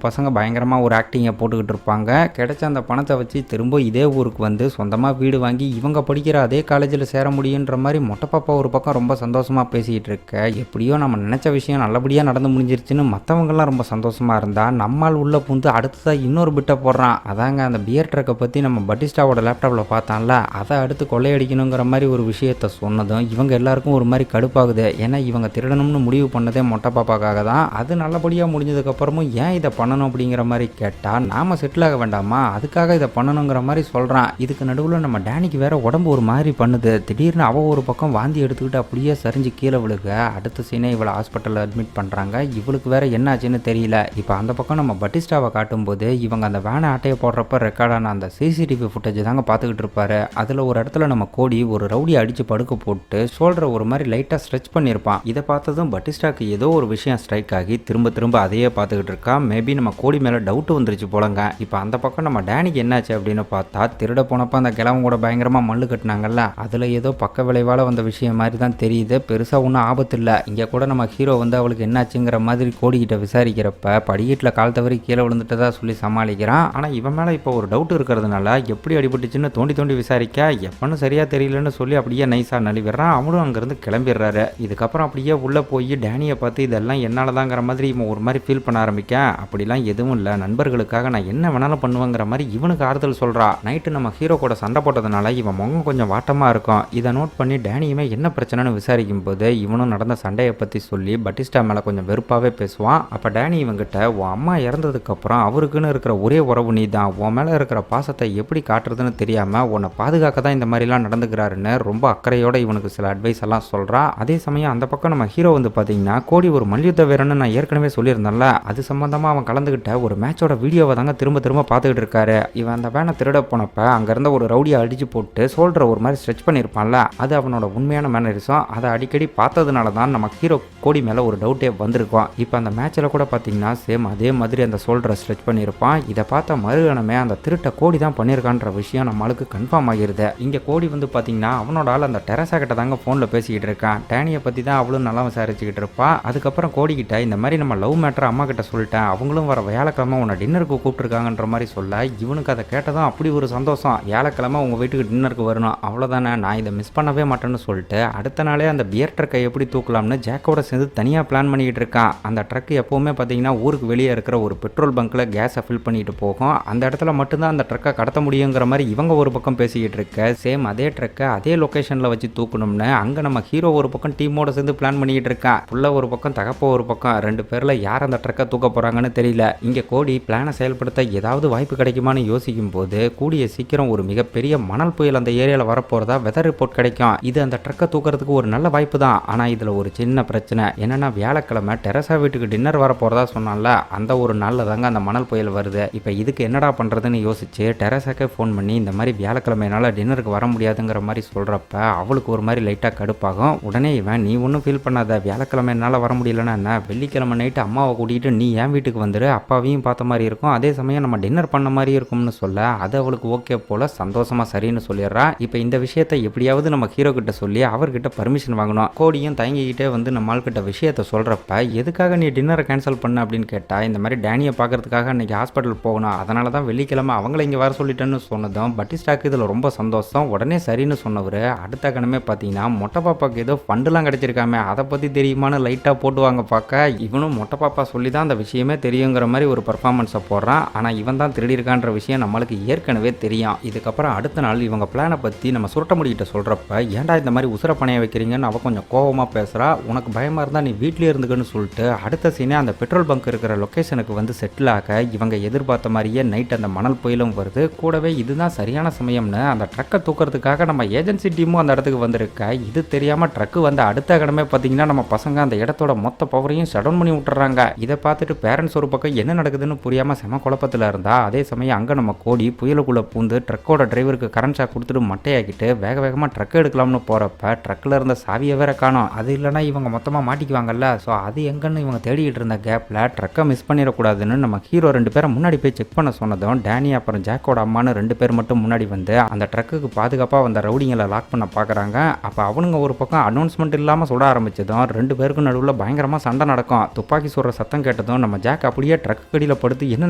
பசங்க பயங்கரமாக ஒரு ஆக்டிங்கை போட்டுக்கிட்டு இருப்பாங்க. கிடைச்ச அந்த பணத்தை வச்சு திரும்ப இதே ஊருக்கு வந்து சொந்தமாக வீடு வாங்கி இவங்க படிக்கிற அதே காலேஜில் சேர முடியுன்ற மாதிரி மொட்டை பாப்பா ஒரு பக்கம் ரொம்ப சந்தோஷமாக பேசிக்கிட்டு இருக்க. எப்படியோ நம்ம நினச்ச விஷயம் நல்லபடியாக நடந்து முடிஞ்சிருச்சுன்னு மற்றவங்கெல்லாம் ரொம்ப சந்தோஷமாக இருந்தா, நம்மால் உள்ள பூந்து அடுத்ததாக இன்னொரு பிட்டை போடுறான். அதாங்க அந்த பியர் ட்ரக்கை பற்றி நம்ம பட்டிஸ்டாவோட லேப்டாப்பில் பார்த்தான்ல, அதை அடுத்து கொள்ளையடிக்கணுங்கிற மாதிரி ஒரு விஷயத்த சொன்னதும் இவங்க எல்லாருக்கும் ஒரு மாதிரி கடுப்பாகுது. ஏன்னா இவங்க திருடணும்னு முடிவு பண்ணதே மொட்டை பாப்பாக்காக தான். அது நல்லபடியாக முடிஞ்சதுக்கப்புறமும் ஏன் இதை பண்ணணும் அப்படிங்கிற மாதிரி கேட்டால், நாம் செட்டில் ஆக வேண்டாமா, அதுக்காக இதை பண்ணணுங்கிற மாதிரி சொல்கிறான். இதுக்கு நடுவில் நம்ம டேனிக்கு வேற உடம்பு ஒரு மாதிரி பண்ணுது. திடீர்னு அவள் ஒரு பக்கம் வாந்தி எடுத்துக்கிட்டு அப்படியே சரிஞ்சு கீழே விழுக, அடுத்த சீனே இவளை ஹாஸ்பிட்டலில் அட்மிட் பண்ணுறாங்க. இவளுக்கு வேற என்னாச்சுன்னு தெரியல. இப்போ அந்த பக்கம் நம்ம பட்டிஸ்டாவை காட்டும்போது இவங்க அந்த வேனை ஆட்டையை போடுறப்ப ரெக்கார்டான அந்த சிசிடிவி ஃபுட்டேஜ் தாங்க பார்த்துக்கிட்டு இருப்பாரு. அதில் ஒரு இடத்துல நம்ம கோடி ஒரு ரவுடியை அடித்து படுக்க போட்டு ஷோல்டரை ஒரு மாதிரி லைட்டாக ஸ்ட்ரெச் பண்ணியிருப்பான். இதை பார்த்ததும் பட்டிஸ்டாக்கு ஏதோ ஒரு விஷயம் ஸ்ட்ரைக் ஆகி திரும்ப திரும்ப அதையே பார்த்துக்கிட்டு இருக்கா. மேபி நம்ம கோடி மேலே டவுட் வந்துருச்சு போலங்க. இப்போ அந்த பக்கம் நம்ம டேனிக்கு என்னாச்சு அப்படின்னு பார்த்தா, திருட போனப்போ அந்த கிழவன் கூட பயங்கரமாக மல்லு கட்டினாங்கல்ல, அதில் ஏதோ பக்க விளைவால் வந்த விஷயம் மாதிரி தான் தெரியுது. பெருசாக ஒன்றும் ஆபத்து இல்லை. இங்கே கூட நம்ம ஹீரோ வந்து அவளுக்கு என்னாச்சுங்கிற மாதிரி கோடிக்கிட்ட விசாரிக்கிறப்ப படிக்கட்டில் கால் தவறி கீழே விழுந்துட்டதா சொல்லி சமாளிக்கிறான். ஆனால் இவன் மேலே இப்போ ஒரு டவுட் இருக்கிறதுனால எப்படி அடிபட்டுச்சுன்னு தோண்டி தோண்டி விசாரிக்க, எப்பன்னு சரியாக தெரியலன்னு சொல்லி அப்படியே நைஸாக நழுவிடுறான். அவனும் அங்கேருந்து கிளம்பிடுறாரு. இதுக்கப்புறம் அப்படியே உள்ளே போய் டேனியை பார்த்து இதெல்லாம் என்னால் தாங்கிற மாதிரி இவன் ஒரு மாதிரி ஃபீல் பண்ண ஆரம்பிக்க, அப்படிலாம் எதுவும் இல்லை, நண்பர்களுக்காக நான் என்ன வேணாலும் பண்ணுவேங்கிற மாதிரி இவனுக்கு ஆறுதல் சொல்கிறா. நைட்டு நம்ம ஹீரோ கூட சண்டை போட்டதுனால இவன் முகம் கொஞ்சம் வாட்டமாக இருக்கும். இதை நோட் பண்ணி டேனியுமே என்ன பிரச்சனைன்னு விசாரிக்கும் போது இவனும் நடந்த சண்டையை பற்றி சொல்லி பட்டிஸ்டா மேலே கொஞ்சம் வெறுப்பாகவே பேசுவான். அப்போ டேனி இவங்கிட்ட, உன் அம்மா இறந்ததுக்கப்புறம் அவருக்குன்னு இருக்கிற ஒரே உறவு நீ தான், உன் மேலே இருக்கிற பாசத்தை எப்படி காட்டுறதுன்னு தெரியாமல் உன்னை பாதுகாக்க தான் இந்த மாதிரிலாம் நடந்துக்கிறாருன்னு ரொம்ப அக்கறையோட இவனுக்கு சில அட்வைஸ் எல்லாம் சொல்கிறா. அதே சமயம் அந்த பக்கம் நம்ம ஹீரோ வந்து பார்த்தீங்கன்னா, கோடி ஒரு மல்யுத்த வீரன்னு நான் ஏற்கனவே சொல்லியிருந்தேன்ல, அது சம்பந்தமாக அவன் கலந்துக்கிட்ட ஒரு மேட்சோட வீடியோவை தாங்க திரும்ப திரும்ப பார்த்துக்கிட்டு இருக்காரு. இவன் அந்த வேனை திருட போனப்ப அங்கேருந்த ஒரு ரவுடியை அடிச்சு போட்டு ஷோல்டரை ஒரு மாதிரி ஸ்ட்ரெச் பண்ணியிருப்பான்ல, அது அவனோட உண்மையான மேனரிசம். அதை அடிக்கடி பார்த்ததுனால தான் நம்ம ஹீரோ கோடி மேலே ஒரு டவுட்டே வந்திருக்கும். இப்போ அந்த மேட்சில் கூட பார்த்தீங்கன்னா சேம் அதே மாதிரி அந்த ஷோல்டரை ஸ்ட்ரெச் பண்ணியிருப்பான். இதை பார்த்த மறுகணமே அந்த திருட்ட கோடி தான் பண்ணியிருக்கான்ற விஷயம் நம்மளுக்கு கன்ஃபார்ம் ஆகிருது. இங்கே கோடி வந்து பார்த்தீங்கன்னா அவனோட ஆள் அந்த டெரஸா கிட்ட தாங்க ஃபோனில் பேசிக்கிட்டு இருக்கான். டேனியை பற்றி தான் அவளும் நல்லா விசாரிச்சுக்கிட்டு இருப்பா. அதுக்கப்புறம் கோடிக்கிட்ட இந்த மாதிரி நம்ம லவ் மேட்டர் அம்மா கிட்ட சொல்லிட்டேன், அவங்களும் வர வியாழக்கிழமை உன்னை டின்னருக்கு கூப்பிட்டுருக்காங்கன்ற மாதிரி சொல்ல, இவனுக்கு அதை கேட்டதும் அப்படி ஒரு சந்தோஷம். வியாழக்கிழமை உங்கள் வீட்டுக்கு டின்னருக்கு வரணும், அவ்வளோதானே, நான் இதை மிஸ் பண்ணவே மாட்டேன்னு சொல்லிட்டு அடுத்த நாளே அந்த பியர் ட்ரக்கை எப்படி தூக்கலாம்னு ஜாக்கோட சேர்ந்து தனியாக பிளான் பண்ணிக்கிட்டு இருக்கான். அந்த ட்ரக் எப்போவுமே பார்த்தீங்கன்னா ஊருக்கு வெளியே இருக்கிற ஒரு பெட்ரோல் பங்க்கில் கேஸை ஃபில் பண்ணிட்டு போகும். அந்த இடத்துல மட்டும்தான் அந்த ட்ரக்கை கடத்த முடியுங்கிற மாதிரி இவங்க ஒரு பக்கம் பேசிக்கிட்டு இருக்க, சேம் அதே ட்ரக்கை அதே லொக்கேஷனில் வச்சு தூக்கணும்னு அங்கே நம்ம ஹீரோ ஒரு பக்கம் டீமோட சேர்ந்து பிளான் பண்ணிக்கிட்டு இருக்கான். புள்ள ஒரு பக்கம் தகப்ப ஒரு பக்கம், ரெண்டு பேரில் யார் அந்த ட்ரக்கை தூக்க போகிறாங்கன்னு தெரியல. இங்கே கோடி பிளானை செயல்படுத்த ஏதாவது வாய்ப்பு கிடைக்குமான்னு யோசிக்கும் போது கூடிய சீக்கிரம் ஒரு மிகப்பெரிய மணல் புயல் அந்த ஏரியாவில் வரப்போகிறதா வெதர் ரிப்போர்ட் கிடைக்கும். இது அந்த ட்ரக்கை தூக்கிறதுக்கு ஒரு நல்ல வாய்ப்பு தான். ஆனால் இதில் ஒரு சின்ன பிரச்சனை என்னன்னா, வியாழக்கிழமை டெரஸா வீட்டுக்கு டின்னர் வரப்போகிறதா சொன்னால அந்த ஒரு நாளில் தாங்க அந்த மணல் புயல் வருது. இப்போ இதுக்கு என்னடா பண்ணுறதுன்னு யோசிச்சு டெரஸாக்கே ஃபோன் பண்ணி இந்த மாதிரி வியாழக்கிழமையினால டின்னருக்கு வர முடியாதுங்கிற மாதிரி சொல்கிறப்ப அவளுக்கு ஒரு மாதிரி லைட்டாக கடுப்பாகும். உடனே இவன், நீ ஒன்றும் ஃபீல் பண்ணாத, வியாழக்கிழமையினால வர முடியலன்னா என்ன, வெள்ளிக்கிழமை நைட்டு அம்மாவை கூட்டிகிட்டு நீ என் வீட்டுக்கு வந்துரு, அப்பாவையும் பார்த்த மாதிரி இருக்கும், அதே சமயம் நம்ம டின்னர் பண்ண மாதிரி இருக்கும்னு சொல்ல, அது அவளுக்கு ஓகே போல் சந்தோஷமாக சரின்னு சொல்லிடுறா. இப்போ இந்த விஷயத்தை எப்படியாவது நம்ம ஹீரோ கிட்ட சொல்லி அவர்கிட்ட பர்மிஷன் வாங்கணும். கோடியும் தயங்கிக்கிட்டே வந்து நம்ம ஆள்கிட்ட விஷயத்த சொல்கிறப்ப, எதுக்காக நீ டின்னரை கேன்சல் பண்ண அப்படின்னு கேட்டால், இந்த மாதிரி டேனியை பார்க்கறதுக்காக அன்றைக்கி ஹாஸ்பிட்டல் போகணும், அதனால தான் வெள்ளிக்கிழமை அவங்கள இங்கே வர சொல்லிட்டேன்னு சொன்னதும் பட்டிஸ்டாக்கு இதில் ரொம்ப சந்தோஷம். உடனே சரின்னு சொன்னவர் அடுத்த கணமே பார்த்தீங்கன்னா மொட்டை பாப்பாவுக்கு ஏதோ ஃபண்டுலாம் கிடைச்சிருக்காமே, அதை பற்றி தெரியுமான்னு லைட்டாக போட்டுவாங்க பார்க்க, இவனும் மொட்டை பாப்பா சொல்லி தான் அந்த விஷயமே தெரியுங்கிற மாதிரி ஒரு பர்ஃபார்மன்ஸை போடுறான். ஆனால் இவன் தான் திருடியிருக்கான்ற விஷயம் நம்மளுக்கு ஏற்கனவே தெரியும். இதுக்கப்புறம் அடுத்த நாள் இவங்க பிளானை பற்றி நம்ம சுருட்ட முடிக்கிட்ட சொல்கிறப்ப, ஏன்டா இந்த மாதிரி உசுர பணைய வைக்கிறீங்கன்னு அவள் கொஞ்சம் கோபமாக பேசுகிறா. உனக்கு பயமாக இருந்தால் நீ வீட்டிலே இருந்துக்குன்னு சொல்லிட்டு அடுத்த சீனே அந்த பெட்ரோல் பங்க் இருக்கிற லொக்கேஷனுக்கு வந்து செட்டில் ஆக இவங்க எதிர்பார்த்த மாதிரியே நைட் அந்த மணல் புயலும் வருது. கூடவே இதுதான் சரியான சமயம்னு அந்த ட்ரக்கை தூக்கிறதுக்காக நம்ம ஏஜென்சி டீமும் அந்த இடத்துக்கு வந்திருக்க. இது தெரியாமல் ட்ரக்கு வந்து அடுத்த கடமே பார்த்தீங்கன்னா நம்ம பசங்க அந்த இடத்தோட மொத்த பவரையும் ட்ரக்கையும் ஷட் பண்ணி விட்டுறாங்க. இதை பார்த்துட்டு பேரண்ட்ஸ் ஒரு பக்கம் என்ன நடக்குதுன்னு புரியாம செம குழப்பத்தில் இருந்தா, அதே சமயம் அங்கே நம்ம கோடி புயலுக்குள்ள பூந்து ட்ரக்கோட டிரைவருக்கு கரண்ட் ஷாக் கொடுத்துட்டு மட்டையாக்கிட்டு வேக வேகமாக ட்ரக் எடுக்கலாம்னு போறப்ப ட்ரக்கில் இருந்த சாவியை வேற காணோம். அது இல்லைன்னா இவங்க மொத்தமாக மாட்டிக்குவாங்கல்ல. ஸோ அது எங்கன்னு இவங்க தேடிட்டு இருந்த கேப்ல ட்ரக்கை மிஸ் பண்ணிடக்கூடாதுன்னு நம்ம ஹீரோ 2 பேரை முன்னாடி போய் செக் பண்ண சொன்னதும் டேனி அப்புறம் ஜாக்கோட அம்மானு 2 பேர் மட்டும் முன்னாடி வந்து அந்த ட்ரக்குக்கு பாதுகாப்பாக வந்த ரவுடிங்களை லாக் பண்ண பார்க்குறாங்க. அப்போ அவனுங்க ஒரு பக்கம் அனௌன்ஸ்மெண்ட் இல்லாமல் சுட ஆரம்பிச்சதும் 2 பேருக்கும் நடுவில் பயங்கரமாக சண்டை நடக்கும். துப்பாக்கி சுடுற சத்தம் கேட்டதும் நம்ம ஜாக் அப்படியே ட்ரக் கடியில் படுத்து என்ன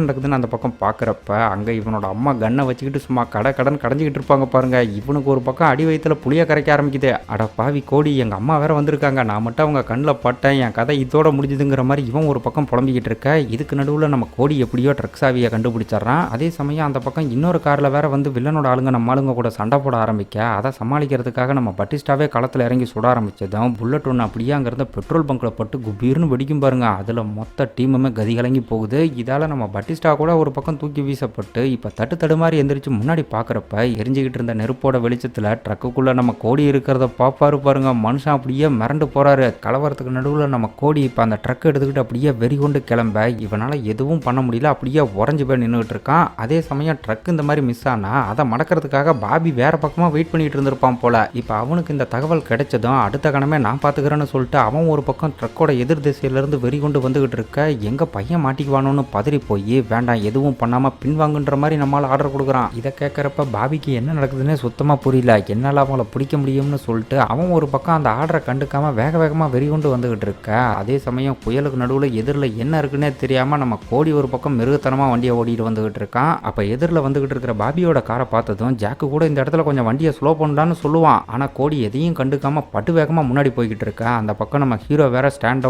நடக்குதுன்னு அந்த பக்கம் பார்க்குறப்ப அங்கே இவனோட அம்மா கன்னை வச்சுக்கிட்டு சும்மா கடன் கடைஞ்சிக்கிட்டு இருப்பாங்க பாருங்க. இவனுக்கு ஒரு பக்கம் அடி வயிற்றுல புளிய கரைக்க ஆரம்பிக்குது. அட பாவி கோடி, எங்கள் அம்மா வேற வந்திருக்காங்க, நான் மட்டும் அவங்க கண்ணில் பட்டேன், என் கதை இதோட முடிஞ்சுதுங்கிற மாதிரி இவன் ஒரு பக்கம் புலம்பிக்கிட்டு இருக்க. இதுக்கு நடுவில் நம்ம கோடி எப்படியோ ட்ரக் சாவியை கண்டுபிடிச்சிடறான். அதே சமயம் அந்த பக்கம் இன்னொரு காரில் வேற வந்து வில்லனோட ஆளுங்க நம்ம ஆளுங்க கூட சண்டை போட ஆரம்பிக்க அதை சமாளிக்கிறதுக்காக நம்ம பட்டிஸ்டாவே களத்தில் இறங்கி சுட ஆரம்பிச்சதும் புல்லட் ஒன்று அப்படியே அங்கிருந்த பெட்ரோல் பங்க்ல பட்டு குபீர்னு வெடிக்கும் பாருங்க. அதில் மொத்த டீமுமே கதி கலங்கி போகுது. இதால நம்ம பட்டிஸ்டா கூட ஒரு பக்கம் தூக்கி வீசப்பட்டு இப்போ தடுமாறி எந்திரிச்சு முன்னாடி பார்க்குறப்ப எரிஞ்சுக்கிட்டு இருந்த நெருப்போட வெளிச்சத்தில் ட்ரக்குக்குள்ள நம்ம கோடி இருக்கிறத பாப்பாரு பாருங்க. மனுஷன் அப்படியே மிரண்டு போறாரு. கலவரத்துக்கு நடுவில் நம்ம கோடி இப்போ அந்த ட்ரக் எடுத்துக்கிட்டு அப்படியே வெறி கொண்டு கிளம்ப இவனால எதுவும் பண்ண முடியல. அப்படியே உறைஞ்சு போய் நின்றுட்டு இருக்கான். அதே சமயம் ட்ரக் இந்த மாதிரி மிஸ் ஆனா அதை மடக்கிறதுக்காக பாபி வேற பக்கமாக வெயிட் பண்ணிட்டு இருந்திருப்பான் போல. இப்போ அவனுக்கு இந்த தகவல் கிடைச்சதும் அடுத்த கணமே நான் பார்த்துக்கிறேன்னு சொல்லிட்டு அவன் ஒரு பக்கம் ட்ரக்கோட எதிர் திசையிலிருந்து வெறி கொண்டு வந்துகிட்டு இருக்க எங்க பையன் மாட்டிக்குவானோன்னு பதறி போய் வேண்டாம் எதுவும் பண்ணாம பின்வாங்குன்ற மாதிரி நம்மளால ஆர்டர் கொடுக்குறான். இதை கேட்கறப்ப பாபிக்கு என்ன நடக்குதுன்னே சுத்தமா புரியல. என்னால அவங்கள பிடிக்க முடியும்னு சொல்லிட்டு அவன் ஒரு பக்கம் அந்த ஆர்டரை கண்டுக்காம வேக வேகமா வெறி கொண்டு வந்துகிட்டு இருக்க. அதே சமயம் புயலுக்கு நடுவில் எதிரில் என்ன இருக்குன்னே தெரியாம நம்ம கோடி ஒரு பக்கம் மிருகத்தனமா வண்டியை ஓடிட்டு வந்துகிட்டு இருக்கான். அப்ப எதிரில் வந்துகிட்டு இருக்கிற பாபியோட காரை பார்த்ததும் ஜாக்கு கூட இந்த இடத்துல கொஞ்சம் வண்டியை ஸ்லோ பண்ணலான்னு சொல்லுவான். ஆனா கோடி எதையும் கண்டுக்காம பட்டு வேகமா முன்னாடி போய்கிட்டு இருக்கா. அந்த பக்கம் நம்ம ஹீரோ வேற ஸ்டாண்ட்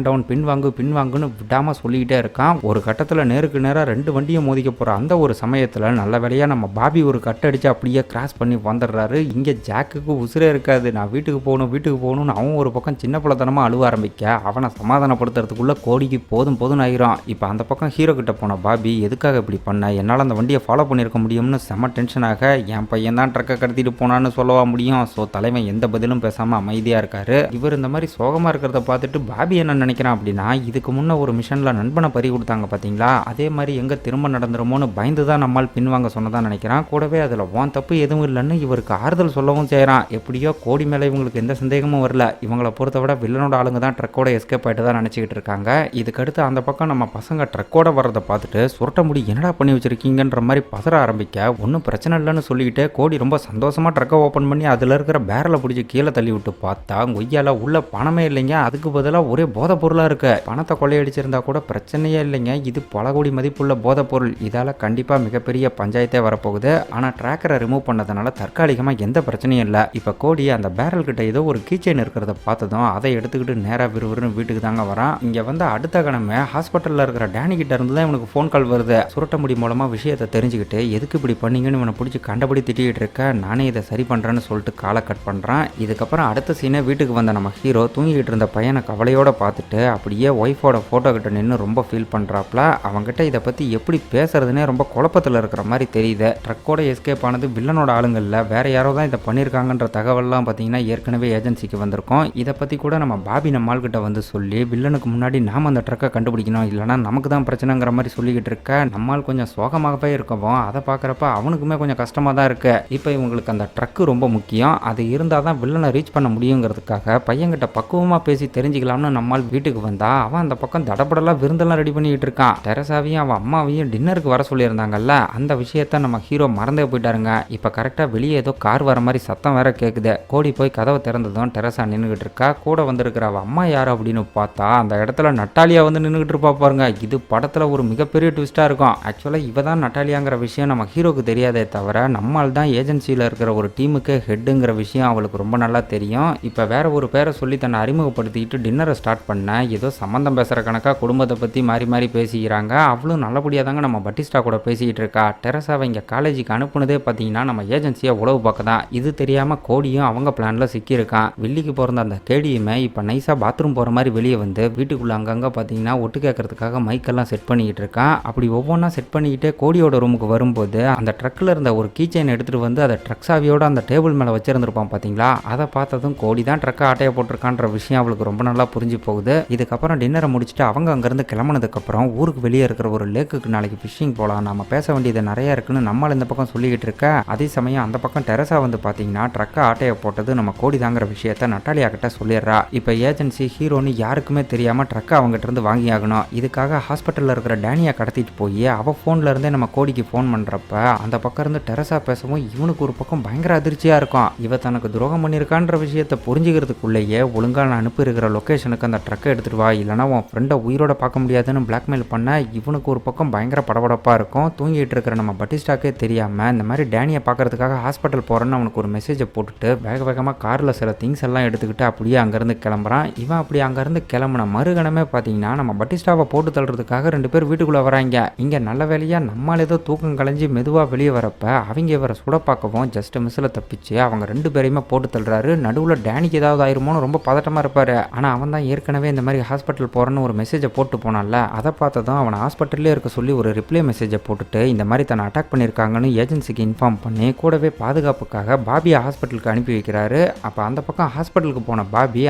டவுன் பின்வாங்குன்னு விடாம சொல்லிக்கிட்டே இருக்கான். ஒரு கட்டத்தில் நேருக்கு நேராக 2 வண்டியை மோதிக்க போற அந்த ஒரு சமயத்தில் நல்ல வேலையா நம்ம பாபி ஒரு கட் அடிச்சு அப்படியே கிராஸ் பண்ணி வந்துடுறாரு. இங்க ஜாக்குக்கு உசுரே இருக்காது. நான் வீட்டுக்கு போகணும்னு அவன் ஒரு பக்கம் சின்ன பிள்ளைத்தனமா அழுவ ஆரம்பிக்க அவனை சமாதானப்படுத்துறதுக்குள்ள கோடிக்கு போதும் ஆயிரும். இப்போ அந்த பக்கம் ஹீரோ கிட்ட போன பாபி எதுக்காக இப்படி பண்ண, என்னால் அந்த வண்டியை ஃபாலோ பண்ணியிருக்க முடியும்னு செம டென்ஷனாக என் பையன் தான் ட்ரக்கை கடத்திட்டு போனான்னு சொல்லவா முடியும். ஸோ தலைவன் எந்த பதிலும் பேசாம அமைதியா இருக்காரு. இவர் இந்த மாதிரி சோகமா இருக்கிறத பார்த்துட்டு பாபி என்ன நினைக்கிறான் அப்படின்னா, இதுக்கு முன்ன ஒரு மிஷன்ல நண்பனை பறி கொடுத்தாங்க பாத்தீங்களா, அதே மாதிரி எங்க திரும்ப நடந்துருமோன்னு பயந்து தான் நம்மால் பின்வாங்க சொன்னதான் நினைக்கிறான். கூடவே அதுல வான் தப்பு எதுவும் இல்லைன்னு இவருக்கு ஆறுதல் சொல்லவும் செய்யறான். எப்படியோ கோடி மேல இவங்களுக்கு எந்த சந்தேகமும் வரல. இவங்களை பொறுத்த விட வில்லனோட ஆளுங்க தான் ட்ரக்கோட எஸ்கேப் ஆயிட்டு தான் நினைச்சுக்கிட்டு இருக்காங்க. இதுக்கடுத்து அந்த பக்கம் நம்ம பசங்க ட்ரக்கோட வர்றதை பார்த்துட்டு சுரட்ட முடி என்னடா பண்ணி வச்சிருக்கீங்கன்ற மாதிரி பதற ஆரம்பிக்க ஒன்றும் பிரச்சனை இல்லைன்னு சொல்லிக்கிட்டு கோடி ரொம்ப சந்தோஷமா ட்ரக்கை ஓப்பன் பண்ணி அதுல இருக்கிற பேரலை பிடிச்சி கீழே தள்ளி விட்டு பார்த்தா கொய்யால உள்ள பணமே இல்லைங்க. அதுக்கு பதிலாக ஒரே போதை பொருளா இருக்கு. பணத்தை கொள்ளையடிச்சிருந்தா கூட பிரச்சனையே இல்லைங்க. இது பல கோடி மதிப்புள்ள போதை பொருள். இதால கண்டிப்பா மிகப்பெரிய பஞ்சாயத்தே வரப்போகுது. ஆனா ட்ராக்கரை ரிமூவ் பண்ணதுனால தற்காலிகமா எந்த பிரச்சனையும் இல்லை. இப்ப கோடி அந்த பேரல் கிட்ட ஏதோ ஒரு கீச்சைன் இருக்கிறத பார்த்ததும் அதை எடுத்துக்கிட்டு நேரா விறுவிறுன்னு வீட்டுக்கு தாங்க வரான். இங்க வந்து அடுத்த கணமே ஹாஸ்பிட்டல்ல இருக்கிற டேனி கிட்ட இருந்து தான் இவனுக்கு ஃபோன் கால் வருது. சுரட்ட முடி மூலமா விஷயத்தை தெரிஞ்சுக்கிட்டு எதுக்கு இப்படி பண்ணீங்கன்னு இவனை பிடிச்சி கண்டபடி திட்டிகிட்டு இருக்க. நானே இதை சரி பண்றேன்னு சொல்லிட்டு காலை கட் பண்றான். இதுக்கப்புறம் அடுத்த சீனே வீட்டுக்கு வந்த நம்ம ஹீரோ தூங்கிட்டு இருந்த பையனை கவலையோட பார்த்துட்டு அப்படியே ஒய்ஃபோட போட்டோ கிட்ட நின்று ரொம்ப ஃபீல் பண்றாப்ல. அவங்ககிட்ட இதை பத்தி எப்படி பேசுறதுனே ரொம்ப குழப்பத்தில் இருக்கிற மாதிரி தெரியுது. ட்ரக்கோட எஸ்கேப் ஆனது வில்லனோட ஆளுங்கள்ல வேற யாரோ தான் இதை பண்ணியிருக்காங்கன்ற தகவல்லாம் பார்த்தீங்கன்னா ஏற்கனவே ஏஜென்சிக்கு வந்திருக்கோம். இதை பத்தி கூட நம்ம பாபி நம்மால் கிட்ட வந்து சொல்லி வில்லனுக்கு முன்னாடி நாம அந்த ட்ரக்கை கண்டுபிடிக்கணும், இல்லைனா நமக்கு தான் பிரச்சனைங்கிற மாதிரி சொல்லிக்கிட்டு இருக்க. நம்மால் கொஞ்சம் சோகமாகவே இருக்கவும் அதை பார்க்குறப்ப அவனுக்குமே கொஞ்சம் கஷ்டமாக தான் இருக்கு. இப்போ இவங்களுக்கு அந்த ட்ரக்கு ரொம்ப முக்கியம். அது இருந்தால் தான் வில்லனை ரீச் பண்ண முடியுங்கிறதுக்காக பையன்கிட்ட பக்குவமாக பேசி தெரிஞ்சுக்கலாம்னு நம்மால் வீட்டுக்கு வந்தா அவன் அந்த பக்கம் தடப்படலாம் விருந்தெல்லாம் ரெடி பண்ணிக்கிட்டு இருக்கான். தெரசாவையும் அவன் அம்மாவையும் டின்னருக்கு வர சொல்லியிருந்தாங்கல்ல, அந்த விஷயத்த நம்ம ஹீரோ மறந்தே போயிட்டாருங்க. இப்போ கரெக்டாக வெளியே ஏதோ கார் வர மாதிரி சத்தம் வேற கேட்குது. கோடி போய் கதவை திறந்ததும் தெரசா நின்றுகிட்டு இருக்கா. கூட வந்திருக்கிற அவள் அம்மா யார் அப்படின்னு பார்த்தா அந்த இடத்துல நட்டாலியா வந்து நின்றுகிட்டு இருப்பா பாருங்க. இது படத்தில் ஒரு மிகப்பெரிய ட்விஸ்டாக இருக்கும். ஆக்சுவலாக இவ தான் நட்டாலியாங்கிற விஷயம் நம்ம ஹீரோக்கு தெரியாதே தவிர நம்மால் தான் ஏஜென்சியில் இருக்கிற ஒரு டீமுக்கு ஹெட்டுங்கிற விஷயம் அவளுக்கு ரொம்ப நல்லா தெரியும். இப்போ வேற ஒரு பேரை சொல்லி தன்னை அறிமுகப்படுத்திக்கிட்டு டின்னரை ஸ்டார்ட் பண்ண ஏதோ சம்மந்தம் பேசுகிற கணக்காக குடும்பத்தை பற்றி மாறி மாறி பேசிக்கிறாங்க. அவளும் நல்லபடியாக தாங்க நம்ம பட்டிஸ்டா கூட பேசிக்கிட்டு இருக்கா. டெரசாவை இங்கே காலேஜுக்கு அனுப்புனதே பார்த்தீங்கன்னா நம்ம ஏஜென்சியை உளவு பார்க்க தான். இது தெரியாமல் கோடியும் அவங்க பிளானில் சிக்கியிருக்கான். வெள்ளிக்கு பிறந்த அந்த கேடியுமே இப்போ நைஸாக பாத்ரூம் போகிற மாதிரி வெளியே வந்து வீட்டுக்குள்ளே அங்கங்கே பார்த்தீங்கன்னா ஒட்டு கேட்கறதுக்காக மைக்கெல்லாம் செட் பண்ணிக்கிட்டு இருக்கான். அப்படி ஒவ்வொன்றா செட் பண்ணிக்கிட்டே கோடியோட ரூமுக்கு வரும்போது அந்த ட்ரக்கில் இருந்த ஒரு கீ செயின் எடுத்துகிட்டு வந்து அதை ட்ரக் சாவியோட அந்த டேபிள் மேலே வச்சிருந்துருப்பான் பார்த்தீங்களா. அதை பார்த்ததும் கோடி தான் ட்ரக்கை ஆட்டையை போட்டிருக்கான்ற விஷயம் அவளுக்கு ரொம்ப நல்லா புரிஞ்சு போகுது. போகுது. இதுக்கப்புறம் டின்னரை முடிச்சுட்டு அவங்க அங்கேருந்து கிளம்புனதுக்கப்புறம் ஊருக்கு வெளியே இருக்கிற ஒரு லேக்குக்கு நாளைக்கு ஃபிஷிங் போகலாம், நம்ம பேச வேண்டியது நிறைய இருக்குன்னு நம்மளால் இந்த பக்கம் சொல்லிக்கிட்டு இருக்க, அதே சமயம் அந்த பக்கம் டெரசா வந்து பார்த்தீங்கன்னா ட்ரக்கை ஆட்டையை போட்டது நம்ம கோடி தாங்கிற விஷயத்த நட்டாலியா கிட்ட சொல்லிடுறா. இப்போ ஏஜென்சி ஹீரோன்னு யாருக்குமே தெரியாமல் ட்ரக்கை அவங்ககிட்ட இருந்து வாங்கி ஆகணும். இதுக்காக ஹாஸ்பிட்டலில் இருக்கிற டேனியா கடத்திட்டு போய் அவள் ஃபோனில் இருந்தே நம்ம கோடிக்கு ஃபோன் பண்ணுறப்ப அந்த பக்கம் இருந்து டெரசா பேசவும் இவனுக்கு ஒரு பக்கம் பயங்கர அதிர்ச்சியாக இருக்கும். இவ தனக்கு துரோகம் பண்ணியிருக்கான்ற விஷயத்தை புரிஞ்சுக்கிறதுக்குள்ளேயே ஒழுங்காக நான் அனுப்பி இருக்கிற லொக்கேஷனுக்கு அந்த ட்ரக்கை எடுத்துகிட்டு வா, இல்லைனா உன் ஃப்ரெண்டை உயிரோட பார்க்க முடியாதுன்னு பிளாக்மெயில் பண்ண இவனுக்கு ஒரு பக்கம் பயங்கர படபடப்பாக இருக்கும். தூங்கிட்டு இருக்கிற நம்ம பட்டிஸ்டாக்கே தெரியாமல் இந்த மாதிரி டேனியை பார்க்கறதுக்காக ஹாஸ்பிட்டல் போகிறேன்னு அவனுக்கு ஒரு மெசேஜை போட்டுட்டு வேக வேகமாக காரில் சில திங்ஸ் எல்லாம் எடுத்துக்கிட்டு அப்படியே அங்கேருந்து கிளம்புறான். இவன் அப்படி அங்கேருந்து கிளம்புன மறுகணமே பார்த்தீங்கன்னா நம்ம பட்டிஸ்டாவை போட்டு தள்ளுறதுக்காக 2 பேர் வீட்டுக்குள்ளே வராங்க. இங்கே நல்ல வேலையாக நம்மால் ஏதோ தூக்கம் கலைஞ்சி மெதுவாக வெளியே வரப்ப அவங்க இவரை சுட பார்க்கவும் ஜஸ்ட் மிஸ்ஸில் தப்பிச்சு அவங்க 2 பேரையுமே போட்டு தள்ளுறாரு. நடுவில் டேனிக்கு ஏதாவது ஆயிருமோன்னு ரொம்ப பதட்டமாக இருப்பார். ஆனால் அவன் தான் ஏற்கனவே இந்த மாதிரி ஹாஸ்பிட்டல் போகிறேன்னு ஒரு மெசேஜை போட்டு போனான்ல, அதை பார்த்ததும் அவனை ஹாஸ்பிட்டல்லே இருக்க சொல்லி ஒரு ரிப்ளை மெசேஜை போட்டுட்டு இந்த மாதிரி தன்னை அட்டாக் பண்ணியிருக்காங்கன்னு ஏஜென்சிக்கு இன்ஃபார்ம் பண்ணி கூடவே பாதுகாப்புக்காக பாபியை ஹாஸ்பிட்டலுக்கு அனுப்பி வைக்கிறாரு. அப்போ அந்த பக்கம் ஹாஸ்பிட்டலுக்கு போன பாபி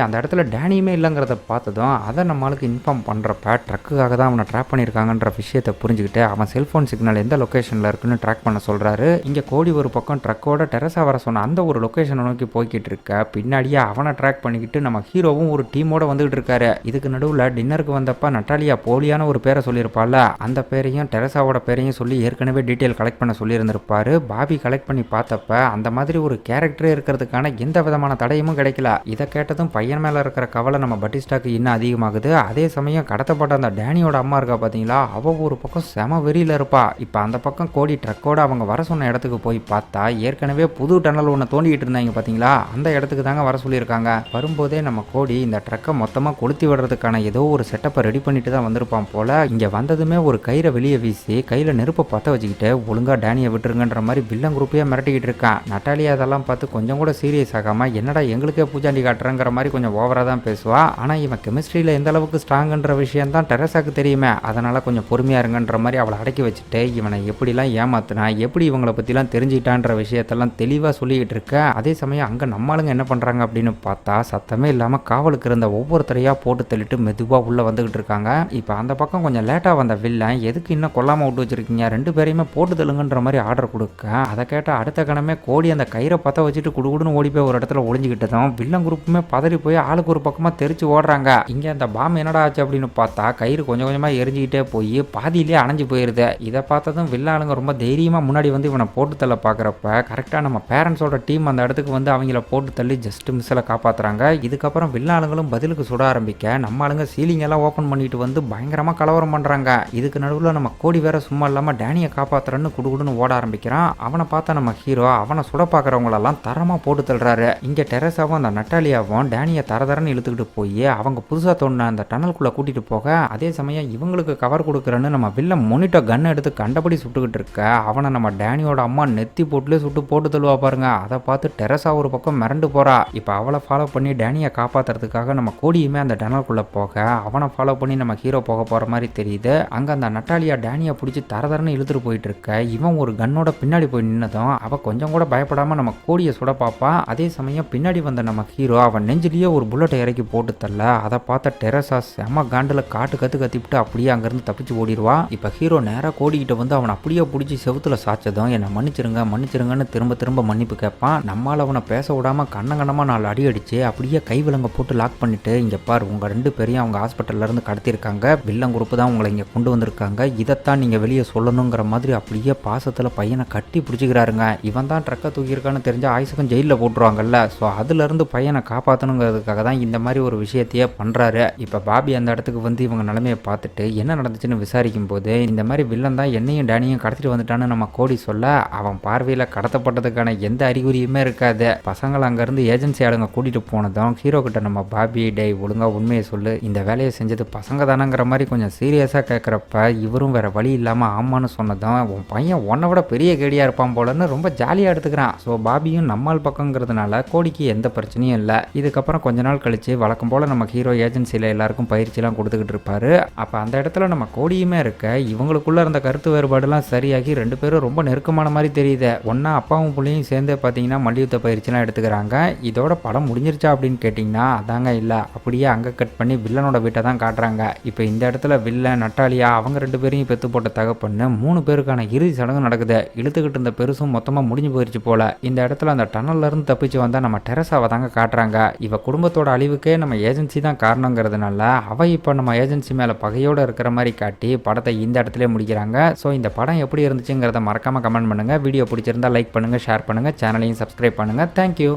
அந்த இடத்துல டேனியுமே இல்லைங்கிறத பார்த்ததும் அதை நம்மளுக்கு இன்ஃபார்ம் பண்ணுறப்ப ட்ரக்குக்காக தான் அவனை ட்ராப் பண்ணியிருக்காங்கன்ற விஷயத்தை புரிஞ்சுக்கிட்டு அவன் செல்ஃபோன் சிக்னல் எந்த லொக்கேஷனில் இருக்குன்னு ட்ராக் பண்ண சொல்கிறாரு. இங்கே கோடி ஒரு பக்கம் ட்ரக்கோட டெரஸா வர சொன்ன அந்த ஒரு லொக்கேஷனை நோக்கி போய்கிட்டு இருக்க, பின்னாடியே அவனை ட்ராக் பண்ணிக்கிட்டு நம்ம ஹீரோவும் ஒரு டீமோட வந்துகிட்டு இருக்காரு. இதுக்கு நடுவில் டின்னருக்கு வந்தப்ப நட்டாலியா போலியான ஒரு பேரை சொல்லியிருப்பாள், அந்த பேரையும் டெரஸாவோட பேரையும் சொல்லி ஏற்கனவே டீட்டெயில் கலெக்ட் பண்ண சொல்லியிருந்திருப்பாரு. பாபி கலெக்ட் பண்ணி பார்த்தப்ப அந்த மாதிரி ஒரு கேரக்டரே இருக்கிறதுக்கான எந்த விதமான தடையும் கிடைக்கல. இதை கேட்டதும் பையன் மேலே இருக்கிற கவலை நம்ம பட்டிஸ்டாக்கு இன்னும் அதிகமாகுது. அதே சமயம் கடத்தப்பட்ட அந்த டேனியோட அம்மா இருக்கா பார்த்தீங்களா, அவ ஒரு பக்கம் செம வெறியில் இருப்பா. இப்போ அந்த பக்கம் கோடி ட்ரக்கோட அவங்க வர சொன்ன இடத்துக்கு போய் பார்த்தா ஏற்கனவே புது டனல் ஒன்று தோண்டிக்கிட்டு இருந்தாங்க பார்த்தீங்களா, அந்த இடத்துக்கு தாங்க வர சொல்லியிருக்காங்க. வரும்போதே நம்ம கோடி இந்த ட்ரக்கை மொத்தமாக கொளுத்தி விடுறதுக்கான ஏதோ ஒரு செட்டப்பை ரெடி பண்ணிட்டு தான் வந்திருப்பான் போல. இங்கே வந்ததுமே ஒரு கயிறை வெளியே வீசி கையில் நெருப்பை பற்ற வச்சுக்கிட்டு ஒழுங்கா டேனியை விட்டுருங்கன்ற மாதிரி வில்லன் குரூப்பையே மிரட்டிக்கிட்டு இருக்கான். நட்டாலியா அதெல்லாம் பார்த்து கொஞ்சம் கூட சீரியஸ் ஆகாம என்னடா எங்களுக்கே பூஜாண்டி காட்டுறங்கிற மாதிரி கொஞ்சம் ஓவராக தான் பேசுவா. ஆனால் இவன் கெமிஸ்ட்ரியில் எந்த அளவுக்கு ஸ்ட்ராங்குன்ற விஷயம் தான் டெரஸாக்கு தெரியுமே, அதனால் கொஞ்சம் பொறுமையாக இருங்கன்ற மாதிரி அவளை அடக்கி வச்சுட்டு இவனை எப்படிலாம் ஏமாத்தினா எப்படி இவங்களை பற்றிலாம் தெரிஞ்சுக்கிட்டான்ற விஷயத்தெல்லாம் தெளிவாக சொல்லிக்கிட்டு இருக்க. அதே சமயம் அங்கே நம்மளுங்க என்ன பண்ணுறாங்க அப்படின்னு பார்த்தா சத்தமே இல்லாமல் காவலுக்கு இருந்த ஒவ்வொருத்தரையாக போட்டு தள்ளிட்டு மெதுவாக உள்ளே வந்துக்கிட்டு இருக்காங்க. இப்போ அந்த பக்கம் கொஞ்சம் லேட்டாக வந்த வில்லன் எதுக்கு இன்னும் கொல்லாமல் விட்டு வச்சிருக்கீங்க, 2 பேரையுமே போட்டு தள்ளுங்கன்ற மாதிரி ஆர்டர் கொடுக்க, அதை கேட்ட அடுத்த கணமே கோடி அந்த கயிறை பற்ற வச்சுட்டு குடுகுடுன்னு ஓடி போய் ஒரு இடத்துல ஒளிஞ்சிக்கிட்டதும் வில்லன் குரூப்புமே பதறி போய் ஆளுக்கு ஒரு பக்கமாக தெரிச்சு ஓடுறாங்க. இங்கே அந்த பாம் என்னடா ஆச்சு அப்படின்னு பார்த்தா கயிறு கொஞ்சம் கொஞ்சமாக எரிஞ்சிக்கிட்டே போய் பாதியிலே அணைஞ்சு போயிருது. இதை பார்த்ததும் வில்லாளுங்க ரொம்ப தைரியமாக முன்னாடி வந்து இவனை போட்டு தள்ள பார்க்குறப்ப கரெக்டாக நம்ம பேரண்ட்ஸோட டீம் அந்த இடத்துக்கு வந்து அவங்கள போட்டு தள்ளி ஜஸ்ட் மிஸ்ஸில் காப்பாற்றுறாங்க. இதுக்கப்புறம் வில்லாளுங்களும் பதிலுக்கு சுட ஆரம்பிக்க நம்ம ஆளுங்க சீலிங் எல்லாம் ஓப்பன் பண்ணிட்டு வந்து பயங்கரமாக கலவரம் பண்ணுறாங்க. இதுக்கு நடுவில் நம்ம கோடி வேற சும்மா இல்லாமல் டேனியை காப்பாற்றுறன்னு குடுகுடுன்னு ஓட ஆரம்பிக்கிறான். அவனை பார்த்தா நம்ம ஹீரோ அவனை சுட பார்க்குறவங்களெல்லாம் தரமாக போட்டு தள்ளுறாரு. இங்கே டெரஸாவும் அந்த நட்டாலியாவும் டேனியை தரன்னு இழுத்துக்கிட்டு போய் அவங்க புதுசாக தோணுன அந்த டனலுக்குள்ளே கூட்டிகிட்டு போக, அதே சமயம் இவங்களுக்கு கவர் கொடுக்குறன்னு நம்ம வில்லன் மோனிட்டோ கன் எடுத்து கண்டபடி சுட்டுக்கிட்டு இருக்க, அவனை நம்ம டேனியோட அம்மா நெத்தி போட்டுலே சுட்டு போட்டு தள்ளுவா பாருங்க. அதை பார்த்து டெரஸா ஒரு பக்கம் மிரண்டு போறா. இப்போ அவளை ஃபாலோ பண்ணி டேனியை காப்பாற்றுறதுக்காக நம்ம கோடியுமே அந்த டனலுக்குள்ளே போக அவனை ஃபாலோ பண்ணி நம்ம ஹீரோ போக போகிற மாதிரி தெரியுது. அங்கே அந்த நட்டாலியா டேனியை பிடிச்சி தரன்னு இழுத்துட்டு போயிட்டு இருக்க, இவன் ஒரு கன்னோட பின்னாடி போய் நின்னதும் அவள் கொஞ்சம் கூட பயப்படாமல் நம்ம கோடியை சுட பார்ப்பா. அதே சமயம் பின்னாடி வந்த நம்ம ஹீரோ அவன் நெஞ்சிலேயே ஒரு புல்லட்டை இறக்கி போட்டு தள்ள, அதை பார்த்த டெரஸா செம காண்டில் காட்டு கத்திவிட்டு அப்படியே அங்கேருந்து தப்பிச்சு ஓடிடுவா. இப்போ ஹீரோ நேராக கோடிக்கிட்ட வந்து அவனை அப்படியே பிடிச்சி செவுத்துல சாய்ச்சதும் என்னை மன்னிச்சிருங்கன்னு திரும்ப மன்னிப்பு கேட்பான். நம்மளால் அவனை பேச விடாமல் கண்ணங்கண்ணமாக 4 அடி அடிச்சு அப்படியே கை விலங்க போட்டு லாக் பண்ணிட்டு, இங்கே பார் உங்கள் 2 பேரையும் அவங்க ஹாஸ்பிட்டல்லேருந்து கடத்திருக்காங்க, வில்லன் குரூப்பு தான் உங்களை இங்கே கொண்டு வந்திருக்காங்க, இதைத்தான் நீங்கள் வெளியே சொல்லணுங்கிற மாதிரி அப்படியே பாசத்தில் பையனை கட்டி பிடிச்சிக்கிறாருங்க. இவன் தான் ட்ரக்கை தூக்கியிருக்கான்னு தெரிஞ்ச ஆயுசுக்கும் ஜெயிலில் போட்டுருவாங்கல்ல, ஸோ அதுலேருந்து பையனை காப்பாற்றணுங்கிறதுக்காக தான் இந்த மாதிரி ஒரு விஷயத்தையே பண்ணுறாரு. இப்போ பாபி அந்த இடத்துக்கு வந்து இவங்க நிலைமையை பார்த்துட்டு என்ன நடந்துச்சுன்னு விசாரிக்கும் போது இந்த மாதிரி வில்லன் தான் என்னையும் டேனியும் கடத்திட்டு வந்துட்டான்னு நம்ம கோடி சொல்ல, அவன் பார்வையில் கடத்தப்பட்டதுக்கான எந்த அறிகுறியுமே இருக்காது. பசங்களை அங்கேருந்து ஏஜென்சி ஆளுங்க கூட்டிகிட்டு போனதும் ஹீரோ கிட்ட நம்ம பாபி டே ஒழுங்கா உண்மையை சொல்லு, இந்த வேலையை செஞ்சது பசங்க தானங்கிற மாதிரி கொஞ்சம் சீரியஸாக கேட்குறப்ப இவரும் வேற வழி இல்லாமல் ஆமான்னு சொன்னதும் உன் பையன் உன்னை விட பெரிய கேடியாக இருப்பான் போலன்னு ரொம்ப ஜாலியாக எடுத்துக்கிறான். ஸோ பாபியும் நம்மால் பக்கங்கிறதுனால கோடிக்கு எந்த பிரச்சனையும் இல்லை. இதுக்கப்புறம் கொஞ்ச நாள் கழிச்சு வழக்கம் போல் நம்ம ஹீரோ ஏஜென்சியில் எல்லாருக்கும் பயிற்சியெல்லாம் கொடுத்துக்கிட்டு இருப்பாரு. அப்போ அந்த இடத்துல நம்ம கோடியுமே இருக்க, இவங்களுக்குள்ள இருந்த கருத்து வேறுபாடுலாம் சரியாகி 2 பேரும் ரொம்ப நெருக்கமான மாதிரி தெரியுது. ஒன்றா அப்பாவும் பிள்ளையும் சேர்ந்து பார்த்தீங்கன்னா மல்யுத்த பயிற்சிலாம் எடுத்துக்கிறாங்க. இதோட படம் முடிஞ்சிருச்சா அப்படின்னு கேட்டிங்கன்னா அதாங்க இல்லை, அப்படியே அங்கே பேக்காக கட் பண்ணி வில்லனோட வீட்டை தான் காட்டுறாங்க. இப்போ இந்த இடத்துல வில்லன் நட்டாலியா அவங்க 2 பேரையும் பெத்து போட்ட தகப்பன்னு 3 பேருக்கான இறுதி சடங்கு நடக்குது. இழுத்துக்கிட்டு இருந்த பெருசும் மொத்தமாக முடிஞ்சு போயிருச்சு போல. இந்த இடத்துல அந்த டனல்ல இருந்து தப்பிச்சு வந்தால் நம்ம டெரஸாவை தாங்க காட்டுறாங்க. இவ குடும்பத்தோட அழிவுக்கே நம்ம ஏஜென்சி தான் காரணங்கிறதுனால அவ இப்போ நம்ம ஏஜென்சி மேலே பகையோடு இருக்கிற மாதிரி காட்டி படத்தை இந்த இடத்துல முடிக்கிறாங்க. ஸோ இந்த படம் எப்படி இருந்துச்சுங்கிறத மறக்காமல் கமெண்ட் பண்ணுங்கள். வீடியோ பிடிச்சிருந்தா லைக் பண்ணுங்கள், ஷேர் பண்ணுங்கள், சேனலையும் சப்ஸ்கிரைப் பண்ணுங்கள். தேங்க்யூ.